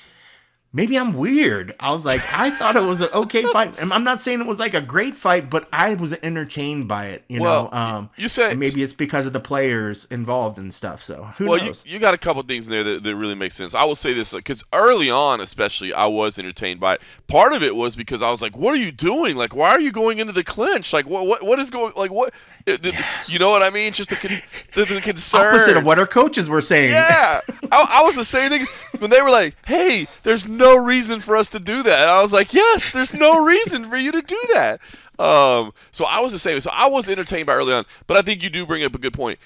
maybe I'm weird. I was like, I thought it was an okay fight. And I'm not saying it was like a great fight, but I was entertained by it, know. You said maybe it's because of the players involved and stuff. So who knows? You got a couple things in there that really make sense. I will say this, because early on, especially, I was entertained by it. Part of it was because I was like, what are you doing? Like, why are you going into the clinch? Like, what is going, like, what? Yes. You know what I mean? Just the concern. Opposite of what our coaches were saying. Yeah. I was the same thing when they were like, hey, there's no reason for us to do that. And I was like, yes, there's no reason for you to do that. So I was the same. So I was entertained by early on. But I think you do bring up a good point.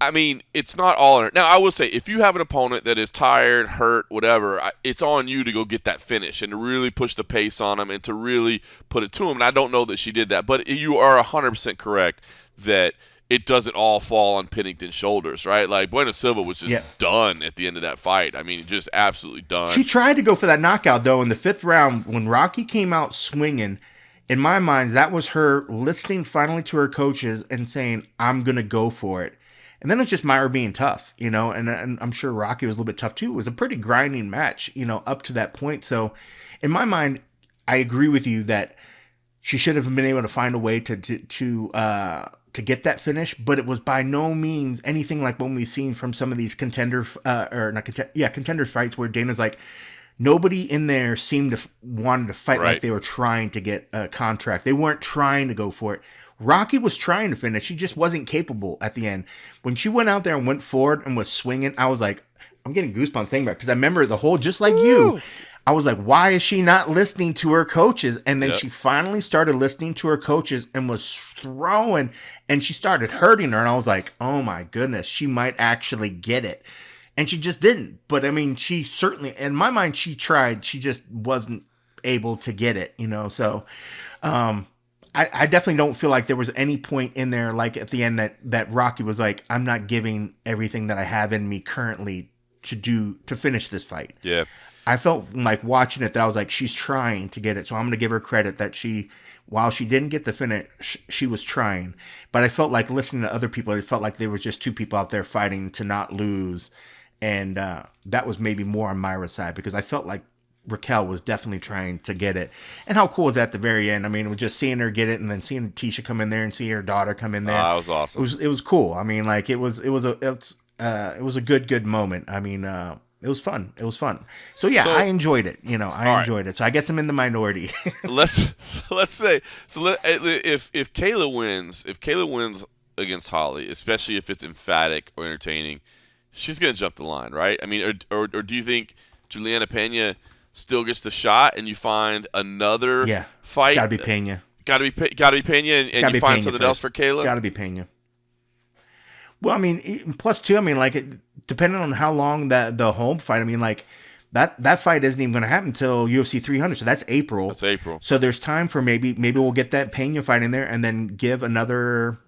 I mean, it's not all. Now, I will say, if you have an opponent that is tired, hurt, whatever, it's on you to go get that finish and to really push the pace on them and to really put it to them. And I don't know that she did that. But you are 100% correct that it doesn't all fall on Pennington's shoulders, right? Like, Buena Silva was just done at the end of that fight. I mean, just absolutely done. She tried to go for that knockout, though, in the 5th round. When Rocky came out swinging, in my mind, that was her listening finally to her coaches and saying, I'm going to go for it. And then it was just Myra being tough, and I'm sure Rocky was a little bit tough, too. It was a pretty grinding match, up to that point. So, in my mind, I agree with you that she should have been able to find a way to get that finish, but it was by no means anything like what we've seen from some of these contenders fights where Dana's like, nobody in there seemed to wanted to fight like they were trying to get a contract. They weren't trying to go for it. Rocky was trying to finish. She just wasn't capable at the end. When she went out there and went forward and was swinging, I was like, I'm getting goosebumps thinking about it because I remember the whole, just like you, I was like, why is she not listening to her coaches? And then she finally started listening to her coaches and was throwing, and she started hurting her. And I was like, oh my goodness, she might actually get it. And she just didn't. But I mean, she certainly, in my mind, she tried. She just wasn't able to get it, So I definitely don't feel like there was any point in there, like at the end, that Rocky was like, I'm not giving everything that I have in me currently to finish this fight. Yeah. I felt like watching it that I was like, she's trying to get it. So I'm going to give her credit that while she didn't get the finish, she was trying. But I felt like listening to other people, it felt like there were just two people out there fighting to not lose. And that was maybe more on Myra's side because I felt like Raquel was definitely trying to get it. And how cool was that at the very end? I mean, it was just seeing her get it and then seeing Tisha come in there and see her daughter come in there. That was awesome. It was cool. I mean, like it was a good moment. I mean, It was fun. It was fun. So yeah, So I enjoyed it. I all right, enjoyed it. So I guess I'm in the minority. let's say if Kayla wins against Holly, especially if it's emphatic or entertaining, she's gonna jump the line, right? I mean, or do you think Juliana Pena still gets the shot and you find another Yeah, it's fight? got to be Pena. Gotta be Pena, and Gotta you be find Pena something first. else for Kayla. Got to be Pena. Well, I mean, plus two. I mean, like, depending on how long the Holm fight. I mean, like that fight isn't even going to happen until UFC 300. So that's April. That's April. So there's time for maybe we'll get that Pena fight in there, and then give another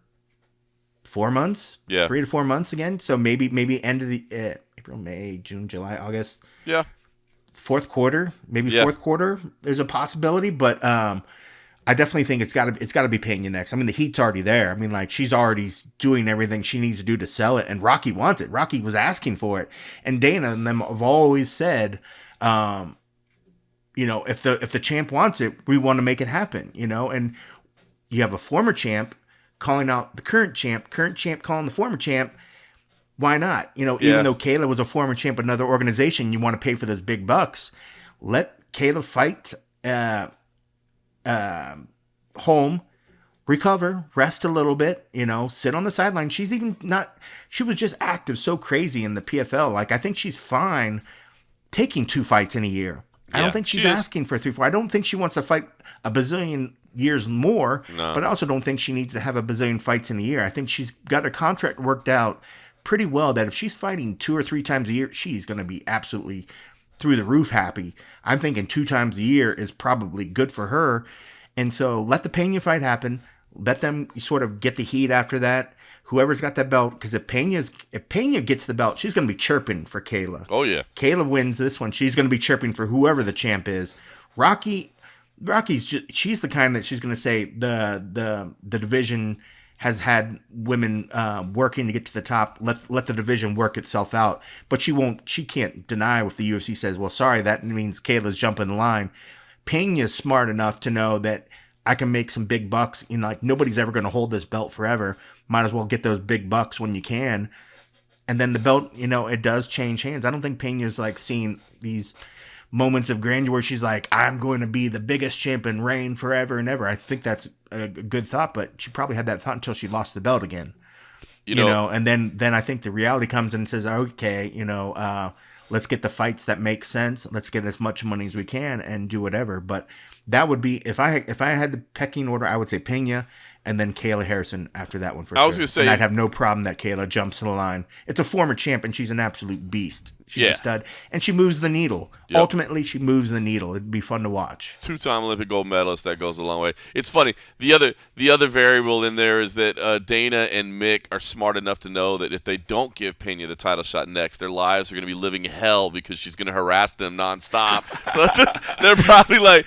4 months. Yeah, 3 to 4 months again. So maybe end of the April, May, June, July, August. Yeah. Fourth quarter, fourth quarter. There's a possibility, but I definitely think it's got to be Pena next. I mean, the heat's already there. I mean, like, she's already doing everything she needs to do to sell it, and Rocky wants it. Rocky was asking for it, and Dana and them have always said, if the champ wants it, we want to make it happen. And you have a former champ calling out the current champ calling the former champ. Why not? Even though Kayla was a former champ of another organization, you want to pay for those big bucks. Let Kayla fight Holm, recover, rest a little bit, sit on the sideline. She was just active so crazy in the PFL. Like, I think she's fine taking 2 fights in a year. I don't think she's asking for 3, 4. I don't think she wants to fight a bazillion years more, but I also don't think she needs to have a bazillion fights in a year. I think she's got her contract worked out pretty well, that if she's fighting 2 or 3 times a year, she's going to be absolutely through the roof happy. I'm thinking 2 times a year is probably good for her. And so let the Pena fight happen. Let them sort of get the heat after that. Whoever's got that belt, because if Pena gets the belt, she's going to be chirping for Kayla. Oh yeah. Kayla wins this one, she's going to be chirping for whoever the champ is. She's the kind that she's going to say the division has had women working to get to the top. Let the division work itself out. But she can't deny if the UFC says, well, sorry, that means Kayla's jumping the line. Pena's smart enough to know that I can make some big bucks. Like, nobody's ever going to hold this belt forever. Might as well get those big bucks when you can. And then the belt, it does change hands. I don't think Pena's like seeing these moments of grandeur where she's like, I'm going to be the biggest champ and reign forever and ever. I think that's a good thought, but she probably had that thought until she lost the belt again. And then I think the reality comes in and says, okay, let's get the fights that make sense. Let's get as much money as we can and do whatever. But that would be, if I had the pecking order, I would say Pena and then Kayla Harrison after that one for sure. I was going to say, and I'd have no problem that Kayla jumps to the line. It's a former champ, and she's an absolute beast. She's a stud, and she moves the needle. Yep. Ultimately, she moves the needle. It'd be fun to watch. 2-time Olympic gold medalist. That goes a long way. It's funny. The other variable in there is that Dana and Mick are smart enough to know that if they don't give Pena the title shot next, their lives are going to be living hell because she's going to harass them nonstop. So they're probably like,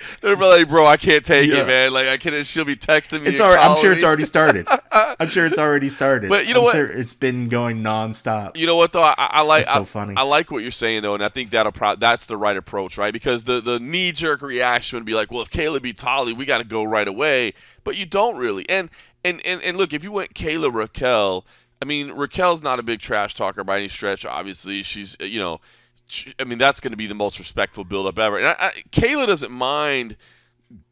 bro, I can't take it, man. Like, I can't. She'll be texting me. It's all right. I'm sure it's already started. But you know what? I'm sure it's been going nonstop. You know what though? I like. It's so funny. I like what you're saying though, and I think that's the right approach, right? Because the knee jerk reaction would be like, well, if Kayla beats Holly, we got to go right away. But you don't really. And look, if you went Kayla Raquel, I mean, Raquel's not a big trash talker by any stretch. Obviously, she's that's going to be the most respectful build up ever. And Kayla doesn't mind,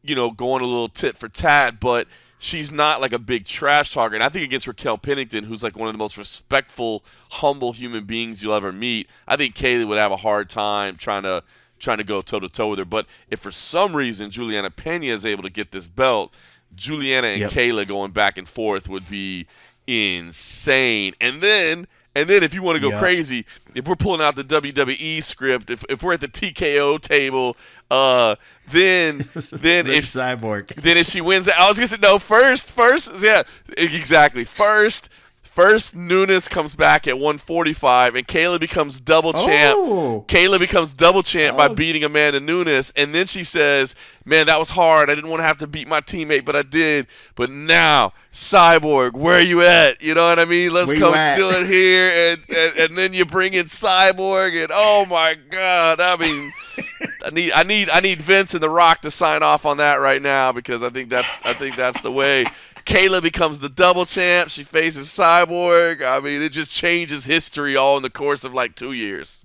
going a little tit for tat, but she's not like a big trash talker. And I think against Raquel Pennington, who's like one of the most respectful, humble human beings you'll ever meet, I think Kayla would have a hard time trying to go toe-to-toe with her. But if for some reason Juliana Pena is able to get this belt, Juliana and Kayla going back and forth would be insane. And then if you want to go crazy, if we're pulling out the WWE script, if we're at the TKO table, then if Cyborg, then if she wins, I was gonna say no. First, yeah, exactly. First, Nunes comes back at 145, and Kayla becomes double champ. Kayla becomes double champ by beating Amanda Nunes, and then she says, "Man, that was hard. I didn't want to have to beat my teammate, but I did. But now, Cyborg, where are you at? You know what I mean? Let's come do it here." And then you bring in Cyborg, and oh my God, I mean, I need Vince and The Rock to sign off on that right now, because I think that's the way. Kayla becomes the double champ. She faces Cyborg. I mean, it just changes history all in the course of like 2 years.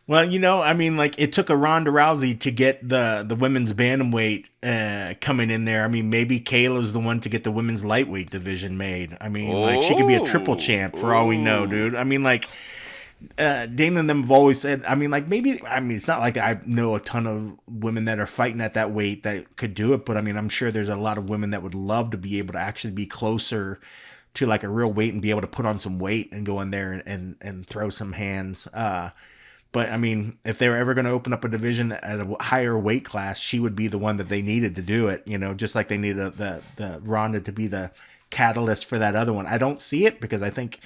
Well, I mean, like it took a Ronda Rousey to get the women's bantamweight coming in there. I mean, maybe Kayla's the one to get the women's lightweight division made. I mean, like she could be a triple Oh, champ for all we know, ooh. dude. I mean, like Dana and them have always said. I mean, like maybe. I mean, it's not like I know a ton of women that are fighting at that weight that could do it, but I mean, I'm sure there's a lot of women that would love to be able to actually be closer to like a real weight and be able to put on some weight and go in there and throw some hands. But I mean, if they were ever going to open up a division at a higher weight class, she would be the one that they needed to do it. Just like they needed the Ronda to be the catalyst for that other one. I don't see it because I think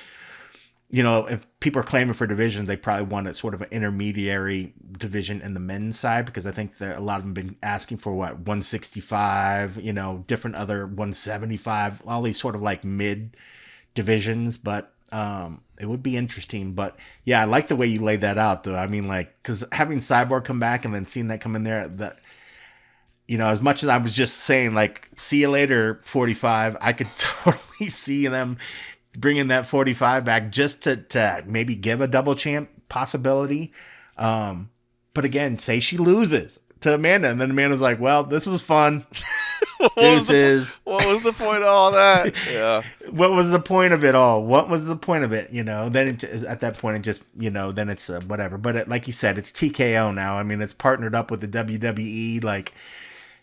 if people are claiming for divisions, they probably want a sort of an intermediary division in the men's side because I think that a lot of them been asking for 165, different other 175, all these sort of like mid divisions, but it would be interesting. But yeah, I like the way you laid that out though. I mean, like, because having Cyborg come back and then seeing that come in there, that as much as I was just saying like, see you later 45, I could totally see them bringing that 45 back just to maybe give a double champ possibility. But again, say she loses to Amanda, and then Amanda's like, well, this was fun. what Deuces. what was the point of all that? Yeah. What was the point of it all? What was the point of it? Then at that point, it just, then it's whatever. But like you said, it's TKO now. I mean, it's partnered up with the WWE. Like,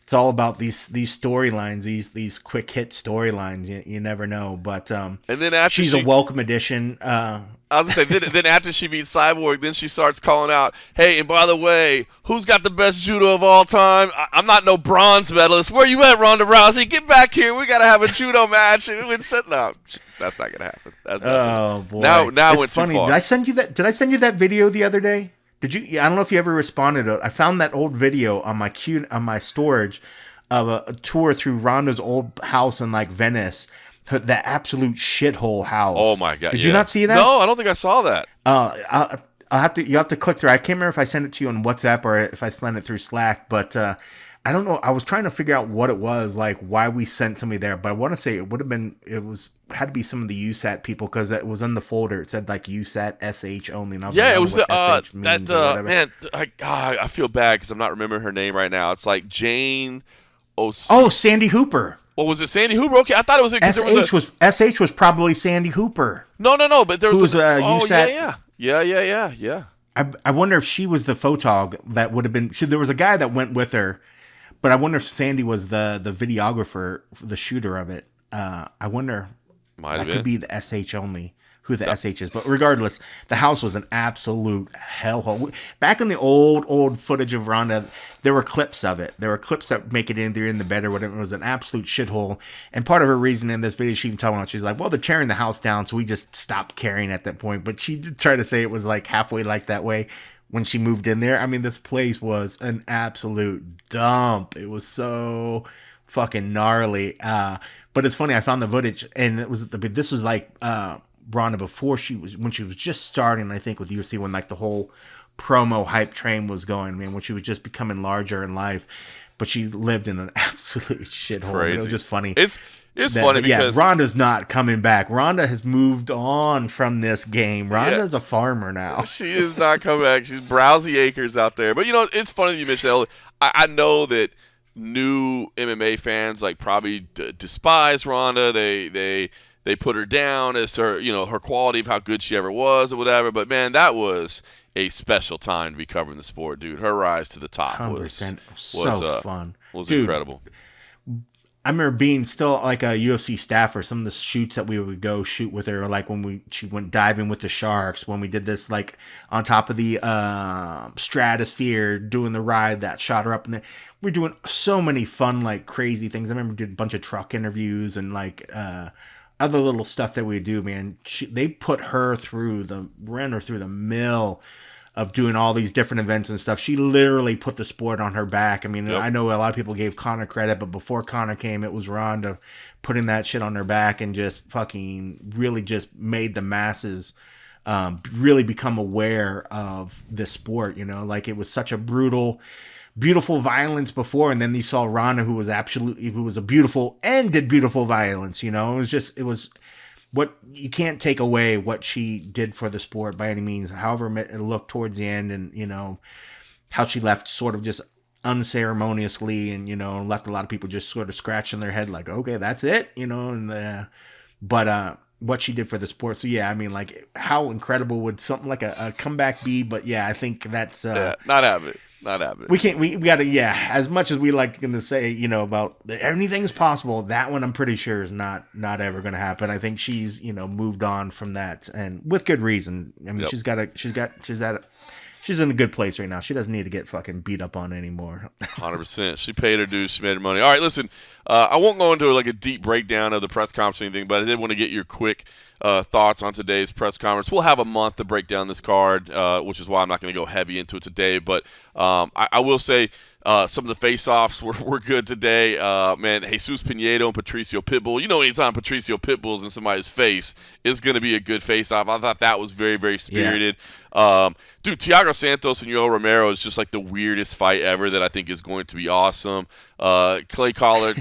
it's all about these storylines, these quick hit storylines. You never know. But And then after she's a welcome addition. I was gonna say, then after she beats Cyborg, then she starts calling out, "Hey, and by the way, who's got the best judo of all time? I'm not no bronze medalist. Where you at, Ronda Rousey? Get back here. We gotta have a judo match." And it's no, that's not gonna happen. That's oh boy. Now it's went funny. too far. Did I send you that video the other day? Did you? I don't know if you ever responded. I found that old video on my storage of a tour through Ronda's old house in like Venice. That absolute shithole house. Oh my god! Did you not see that? No, I don't think I saw that. I'll have to. You have to click through. I can't remember if I sent it to you on WhatsApp or if I sent it through Slack. But I don't know. I was trying to figure out what it was, like why we sent somebody there. But I want to say it would have been. Had to be some of the USAT people because it was in the folder. It said like USAT SH only. And I was Yeah, like, it was SH that man. I feel bad because I'm not remembering her name right now. It's like Jane. Oh, Sandy Hooper. Well, was it Sandy Hooper? Okay, I thought it was. SH was probably Sandy Hooper. No. But there was USAT. Yeah. I wonder if she was the photog that would have been. There was a guy that went with her, but I wonder if Sandy was the videographer, the shooter of it. I wonder. Might have been. Could be the SH only. Who the SH is, but regardless, the house was an absolute hellhole. Back in the old footage of Ronda, there were clips of it. There were clips that make it either in the bed or whatever. It was an absolute shithole. And part of her reason in this video, she even told me, she's like, well, they're tearing the house down, so we just stopped caring at that point. But she did try to say it was like halfway like that way when she moved in there. I mean, this place was an absolute dump. It was so fucking gnarly. But it's funny, I found the footage, and this was like Ronda when she was just starting, I think, with UFC, when like the whole promo hype train was going, man, when she was just becoming larger in life. But she lived in an absolute shithole. It was just funny. It's funny because Ronda's not coming back. Ronda has moved on from this game. Ronda's a farmer now. She is not coming back. She's browsy acres out there. But it's funny that you mentioned that. I know that new MMA fans like probably despise Ronda. They put her down as her, her quality of how good she ever was or whatever. But man, that was a special time to be covering the sport, dude. Her rise to the top was fun. Was incredible. I remember being still like a UFC staffer. Some of the shoots that we would go shoot with her, like when she went diving with the sharks, when we did this like on top of the stratosphere, doing the ride that shot her up in there. We're doing so many fun, like crazy things. I remember we did a bunch of truck interviews and like other little stuff that we do, man. They ran her through the mill of doing all these different events and stuff. She literally put the sport on her back. I mean, yep. I know a lot of people gave Conor credit, but before Conor came, it was Ronda putting that shit on her back and just fucking really just made the masses really become aware of this sport. Like it was such a beautiful violence before, and then they saw Ronda, who was a beautiful and did beautiful violence. It was what you can't take away what she did for the sport by any means. However, it looked towards the end, and how she left sort of just unceremoniously, and left a lot of people just sort of scratching their head like, okay, that's it, but what she did for the sport. So yeah, I mean, like, how incredible would something like a comeback be? But yeah, I think that's not happening. Not happening. We can't. We gotta. Yeah, as much as we like to say, about anything is possible. That one, I'm pretty sure, is not ever gonna happen. I think she's moved on from that, and with good reason. I mean, Yep. she's in a good place right now. She doesn't need to get fucking beat up on anymore. 100%. She paid her dues. She made her money. All right, listen. I won't go into like a deep breakdown of the press conference or anything, but I did want to get your quick thoughts on today's press conference. We'll have a month to break down this card, which is why I'm not going to go heavy into it today. But I will say some of the face-offs were good today. Man, Jesus Pinedo and Patricio Pitbull. Anytime Patricio Pitbull's in somebody's face, is going to be a good face-off. I thought that was very, very spirited. Dude, Thiago Santos and Yoel Romero is just like the weirdest fight ever that I think is going to be awesome. Clay Collard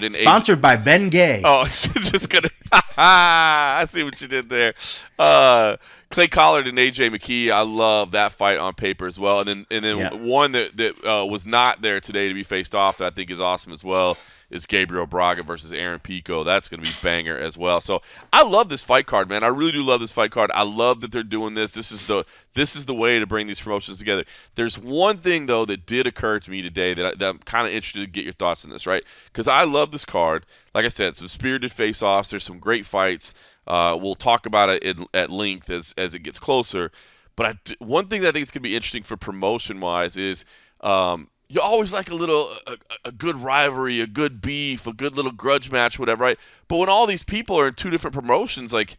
and Sponsored by Ben Gay. Oh, just gonna. I see what you did there. Clay Collard and AJ McKee. I love that fight on paper as well. And then one that was not there today to be faced off that I think is awesome as well is Gabriel Braga versus Aaron Pico. That's going to be banger as well. So I love this fight card, man. I really do love this fight card. I love that they're doing this. This is the way to bring these promotions together. There's one thing, though, that did occur to me today that I'm kind of interested to get your thoughts on this, right? Because I love this card. Like I said, some spirited face-offs. There's some great fights. We'll talk about it at length as it gets closer. But one thing that I think is going to be interesting for promotion-wise is you always like a good rivalry, a good beef, a good little grudge match, whatever, right? But when all these people are in two different promotions, like,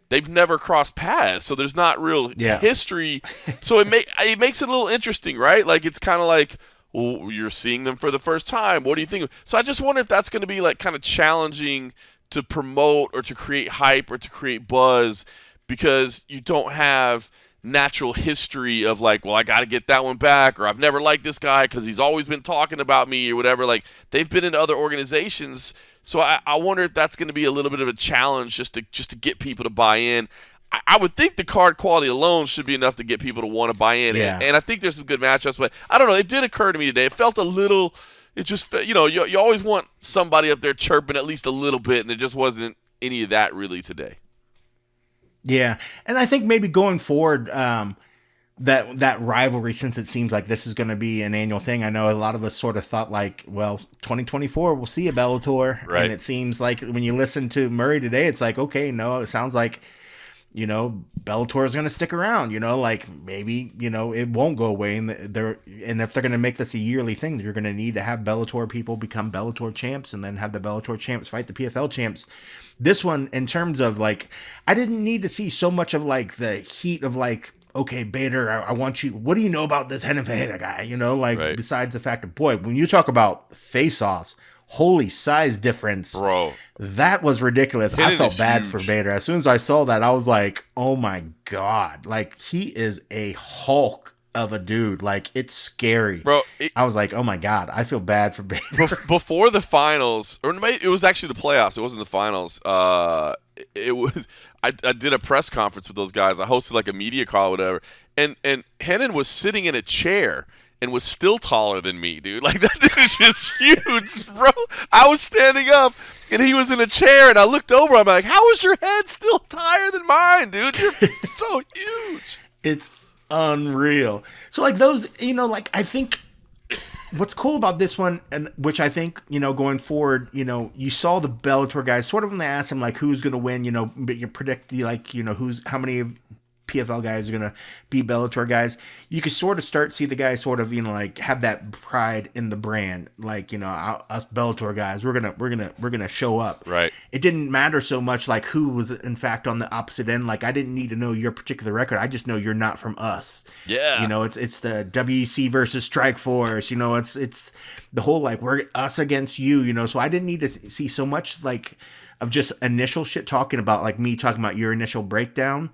they've never crossed paths, so there's not real history. So it makes it a little interesting, right? Like, it's kind of like, well, you're seeing them for the first time. What do you think? So I just wonder if that's going to be like kind of challenging to promote or to create hype or to create buzz because you don't have natural history of like, well, I got to get that one back, or I've never liked this guy because he's always been talking about me or whatever. Like, they've been in other organizations, so I wonder if that's going to be a little bit of a challenge just to get people to buy in. I would think the card quality alone should be enough to get people to want to buy in, and I think there's some good matchups. But I don't know. It did occur to me today. It felt a little. It just, you always want somebody up there chirping at least a little bit, and there just wasn't any of that really today. Yeah, and I think maybe going forward, that rivalry, since it seems like this is going to be an annual thing. I know a lot of us sort of thought like, well, 2024 we'll see a Bellator, right? And it seems like when you listen to Murray today, it's like, okay, no, it sounds like Bellator is going to stick around. Like maybe it won't go away, and if they're going to make this a yearly thing, you're going to need to have Bellator people become Bellator champs, and then have the Bellator champs fight the PFL champs. This one, in terms of like, I didn't need to see so much of like the heat of like, okay, Bader, I want you. What do you know about this Hennifer guy? Right. Besides the fact of, boy, when you talk about face-offs, holy size difference, bro, that was ridiculous. I felt bad for Bader. As soon as I saw that, I was like, oh my God, like, he is a Hulk of a dude. Like, it's scary, bro. I was like, oh my God, I feel bad for Bader. Before the finals, or it was actually the playoffs, it wasn't the finals. It was, I did a press conference with those guys. I hosted like a media call or whatever, and Hennon was sitting in a chair and was still taller than me, dude. Like, that dude is just huge, bro. I was standing up, and he was in a chair, and I looked over. I'm like, how is your head still higher than mine, dude? You're so huge. It's unreal. So, like, those, like, I think what's cool about this one, and which I think, going forward, you saw the Bellator guys sort of when they asked him, like, who's going to win, but you predict how many of PFL guys are going to be Bellator guys. You could sort of see the guys sort of, like, have that pride in the brand. Like, us Bellator guys, we're going to show up. Right. It didn't matter so much like who was in fact on the opposite end. Like, I didn't need to know your particular record. I just know you're not from us. Yeah. It's the WEC versus Strikeforce. It's the whole, like, we're us against you, so I didn't need to see so much like of just initial shit talking about, like, me talking about your initial breakdown.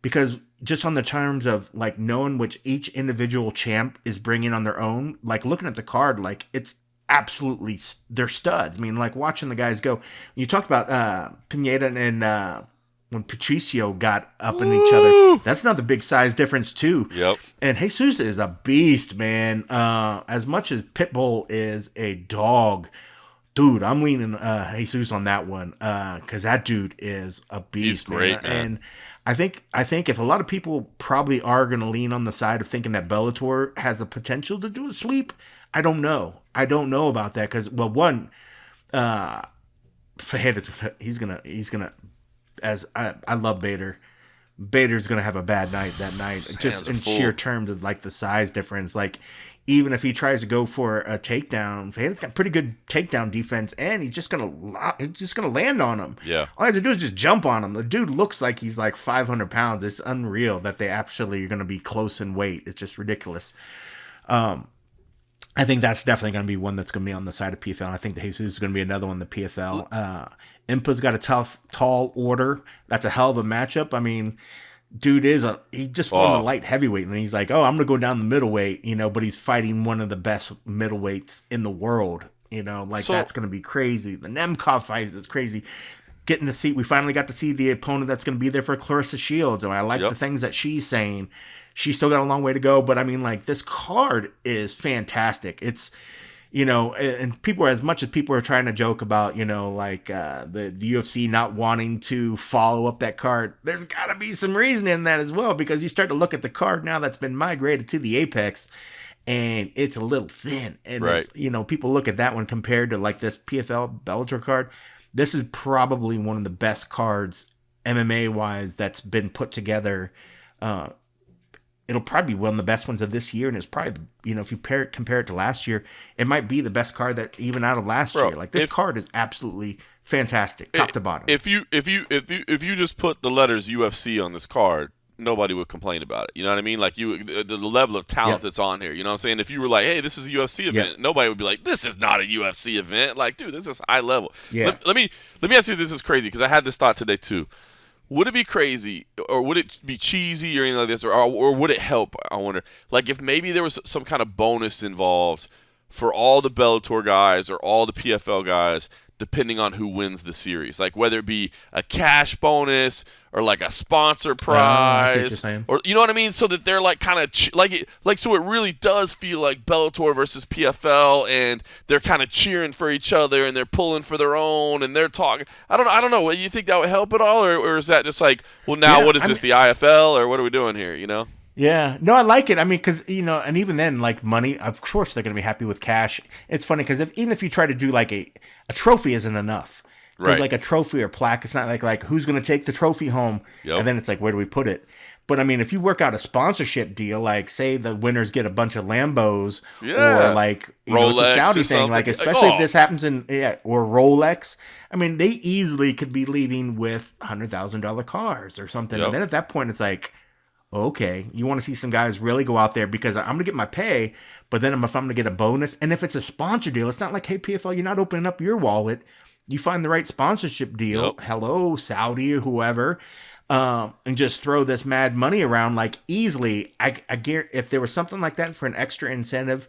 Because just on the terms of, like, knowing which each individual champ is bringing on their own, like, looking at the card, like, it's absolutely, they're studs. I mean, like, watching the guys go. You talked about Pineda and when Patricio got up in each other. That's another big size difference too. Yep. And Jesus is a beast, man. As much as Pitbull is a dog, dude, I'm leaning Jesus on that one because that dude is a beast. He's great, man. And I think if a lot of people probably are going to lean on the side of thinking that Bellator has the potential to do a sweep, I don't know. I don't know about that because, well, one, he's gonna. As I love Bader. Bader's gonna have a bad night that night, just in sheer terms of like the size difference. Like, even if he tries to go for a takedown, Fajed's got pretty good takedown defense, and he's just gonna land on him. Yeah, all he has to do is just jump on him. The dude looks like he's like 500 pounds. It's unreal that they actually are gonna be close in weight. It's just ridiculous. I think that's definitely going to be one that's going to be on the side of PFL. And I think the Jesus is going to be another one in the PFL. Impa's got a tough, tall order. That's a hell of a matchup. I mean, dude he just won the light heavyweight, and he's like, oh, I'm going to go down the middleweight, but he's fighting one of the best middleweights in the world. That's going to be crazy. The Nemkov fight is crazy. We finally got to see the opponent that's going to be there for Clarissa Shields. And I like the things that she's saying. She's still got a long way to go, but I mean, like, this card is fantastic. It's, and people, as much as people are trying to joke about, the UFC not wanting to follow up that card, there's got to be some reason in that as well, because you start to look at the card now that's been migrated to the Apex, and it's a little thin. And, right. People look at that one compared to, like, this PFL Bellator card. This is probably one of the best cards, MMA-wise, that's been put together. It'll probably be one of the best ones of this year, and it's probably, if you compare it to last year, it might be the best card that even out of last year. Like, this card is absolutely fantastic, top to bottom. If you just put the letters UFC on this card, nobody would complain about it. You know what I mean? Like, the level of talent that's on here. You know what I'm saying? If you were like, hey, this is a UFC event, nobody would be like, this is not a UFC event. Like, dude, this is high level. Yeah. Let me ask you if this is crazy, because I had this thought today too. Would it be crazy, or would it be cheesy or anything like this, or would it help, I wonder, like, if maybe there was some kind of bonus involved for all the Bellator guys or all the PFL guys, depending on who wins the series, like whether it be a cash bonus or like a sponsor prize, or you know what I mean, so that they're like kind of so it really does feel like Bellator versus PFL, and they're kind of cheering for each other and they're pulling for their own and they're talking. I don't know. You think that would help at all, or is that just like, well, now what is this, the IFL, or what are we doing here? Yeah, no, I like it. I mean, because, and even then, like, money, of course they're going to be happy with cash. It's funny because even if you try to do like a trophy isn't enough. Because like a trophy or plaque, it's not like who's going to take the trophy home, and then it's like, where do we put it? But I mean, if you work out a sponsorship deal, like say the winners get a bunch of Lambos, or like it's a Saudi thing, like especially if this happens or Rolex. I mean, they easily could be leaving with $100,000 cars or something, and then at that point, it's like, okay, you want to see some guys really go out there because I'm going to get my pay, but then if I'm going to get a bonus, and if it's a sponsor deal, it's not like, hey, PFL, you're not opening up your wallet. You find the right sponsorship deal, hello, Saudi or whoever, and just throw this mad money around like easily. I guarantee if there was something like that for an extra incentive,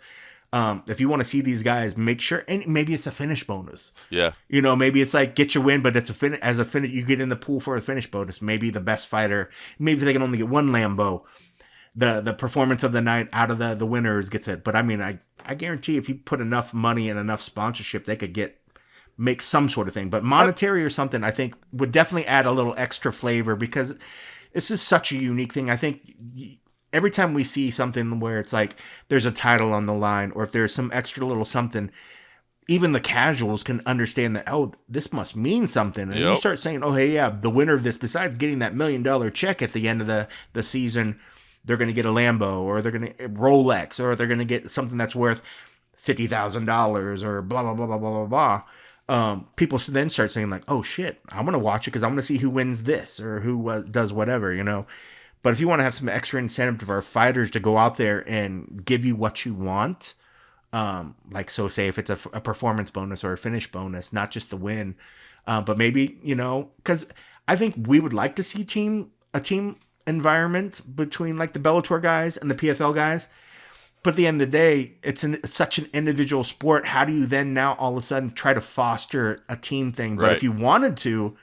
if you want to see these guys, make sure, and maybe it's a finish bonus. Yeah. Maybe it's like get your win, but it's as a finish, you get in the pool for a finish bonus. Maybe the best fighter, maybe they can only get one Lambo. The performance of the night out of the winners gets it. But I mean, I guarantee if you put enough money and enough sponsorship, they could make some sort of thing. But monetary or something, I think, would definitely add a little extra flavor, because this is such a unique thing. I think every time we see something where it's like there's a title on the line, or if there's some extra little something, even the casuals can understand that, oh, this must mean something. And you start saying, oh, hey, yeah, the winner of this, besides getting that $1 million check at the end of the season, they're going to get a Lambo, or they're going to Rolex, or they're going to get something that's worth $50,000 or blah, blah, blah, blah, blah, blah, blah. People then start saying like, oh shit, I'm going to watch it because I'm going to see who wins this or who does whatever, But if you want to have some extra incentive for our fighters to go out there and give you what you want, like, so say if it's a performance bonus or a finish bonus, not just the win, but maybe, because I think we would like to see a team environment between like the Bellator guys and the PFL guys. But at the end of the day, it's such an individual sport. How do you then now all of a sudden try to foster a team thing? But if you wanted to,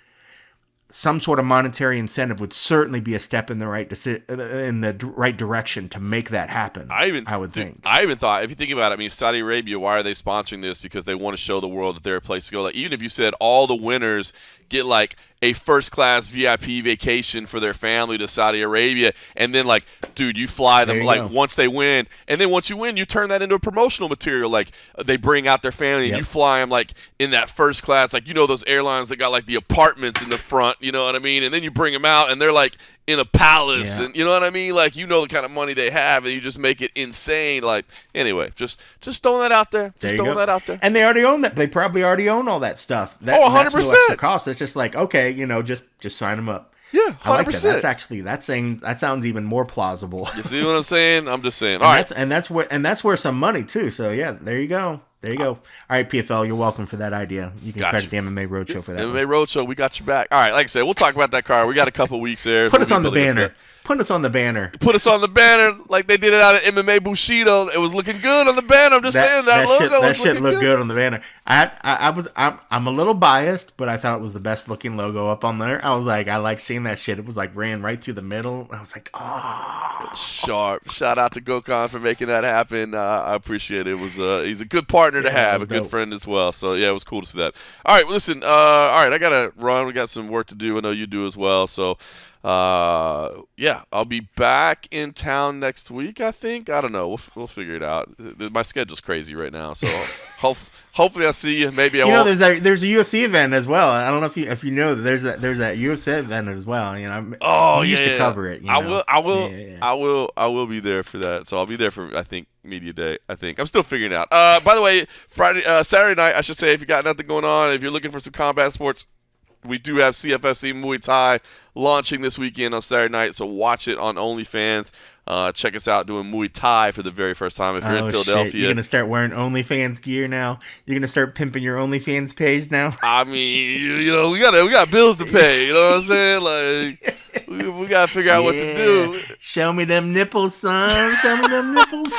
some sort of monetary incentive would certainly be a step in the right direction to make that happen. I would think. I even thought, if you think about it, I mean, Saudi Arabia, why are they sponsoring this? Because they want to show the world that they're a place to go. Like, even if you said all the winners get like a first-class VIP vacation for their family to Saudi Arabia, and then like, dude, you fly them like once they win, and then once you win, you turn that into a promotional material. Like, they bring out their family, and you fly them like in that first class, like, you know, those airlines that got like the apartments in the front, you know what I mean? And then you bring them out, and they're like in a palace, and you know what I mean? Like, you know the kind of money they have, and you just make it insane. Like, anyway, just throwing that out there. Just throwing that out there. And they already own that. They probably already own all that stuff. 100%. That's no extra cost. It's just like, okay, you know, just sign them up. Yeah, 100%. I like that. That's actually that sounds even more plausible. You see what I'm saying? I'm just saying. And that's where some money too. So yeah, there you go. All right, PFL, you're welcome for that idea. You can credit the MMA Roadshow for that. MMA Roadshow, we got your back. All right, like I said, we'll talk about that card. We got a couple weeks there. Put us on the banner. Put us on the banner. Put us on the banner like they did it out at MMA Bushido. It was looking good on the banner. I'm just saying that logo that shit looked good on the banner. I'm a little biased, but I thought it was the best looking logo up on there. I was like, I like seeing that shit. It was like ran right through the middle. I was like, oh, sharp. Shout out to Gokhan for making that happen. I appreciate it. It was he's a good partner to have, a good friend as well. So yeah, it was cool to see that. All right, listen. All right, I gotta run. We got some work to do. I know you do as well. So. Yeah, I'll be back in town next week, I think. I don't know. We'll figure it out. My schedule's crazy right now, so hopefully I'll see you. Maybe I won't. You know, there's a UFC event as well. I don't know if you know that there's that UFC event as well. You know, I used to cover it. I will be there for that. So I'll be there for, I think, media day. I think I'm still figuring it out. By the way, Saturday night, I should say, if you got nothing going on, if you're looking for some combat sports, we do have CFFC Muay Thai launching this weekend on Saturday night, so watch it on OnlyFans. Check us out doing Muay Thai for the very first time if you're in Philadelphia. Shit. You're going to start wearing OnlyFans gear now? You're going to start pimping your OnlyFans page now? I mean, you know, we got bills to pay, you know what I'm saying? Like, we got to figure out what to do. Show me them nipples, son. Show me them nipples.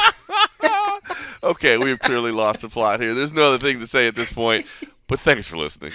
Okay, we have clearly lost the plot here. There's no other thing to say at this point, but thanks for listening.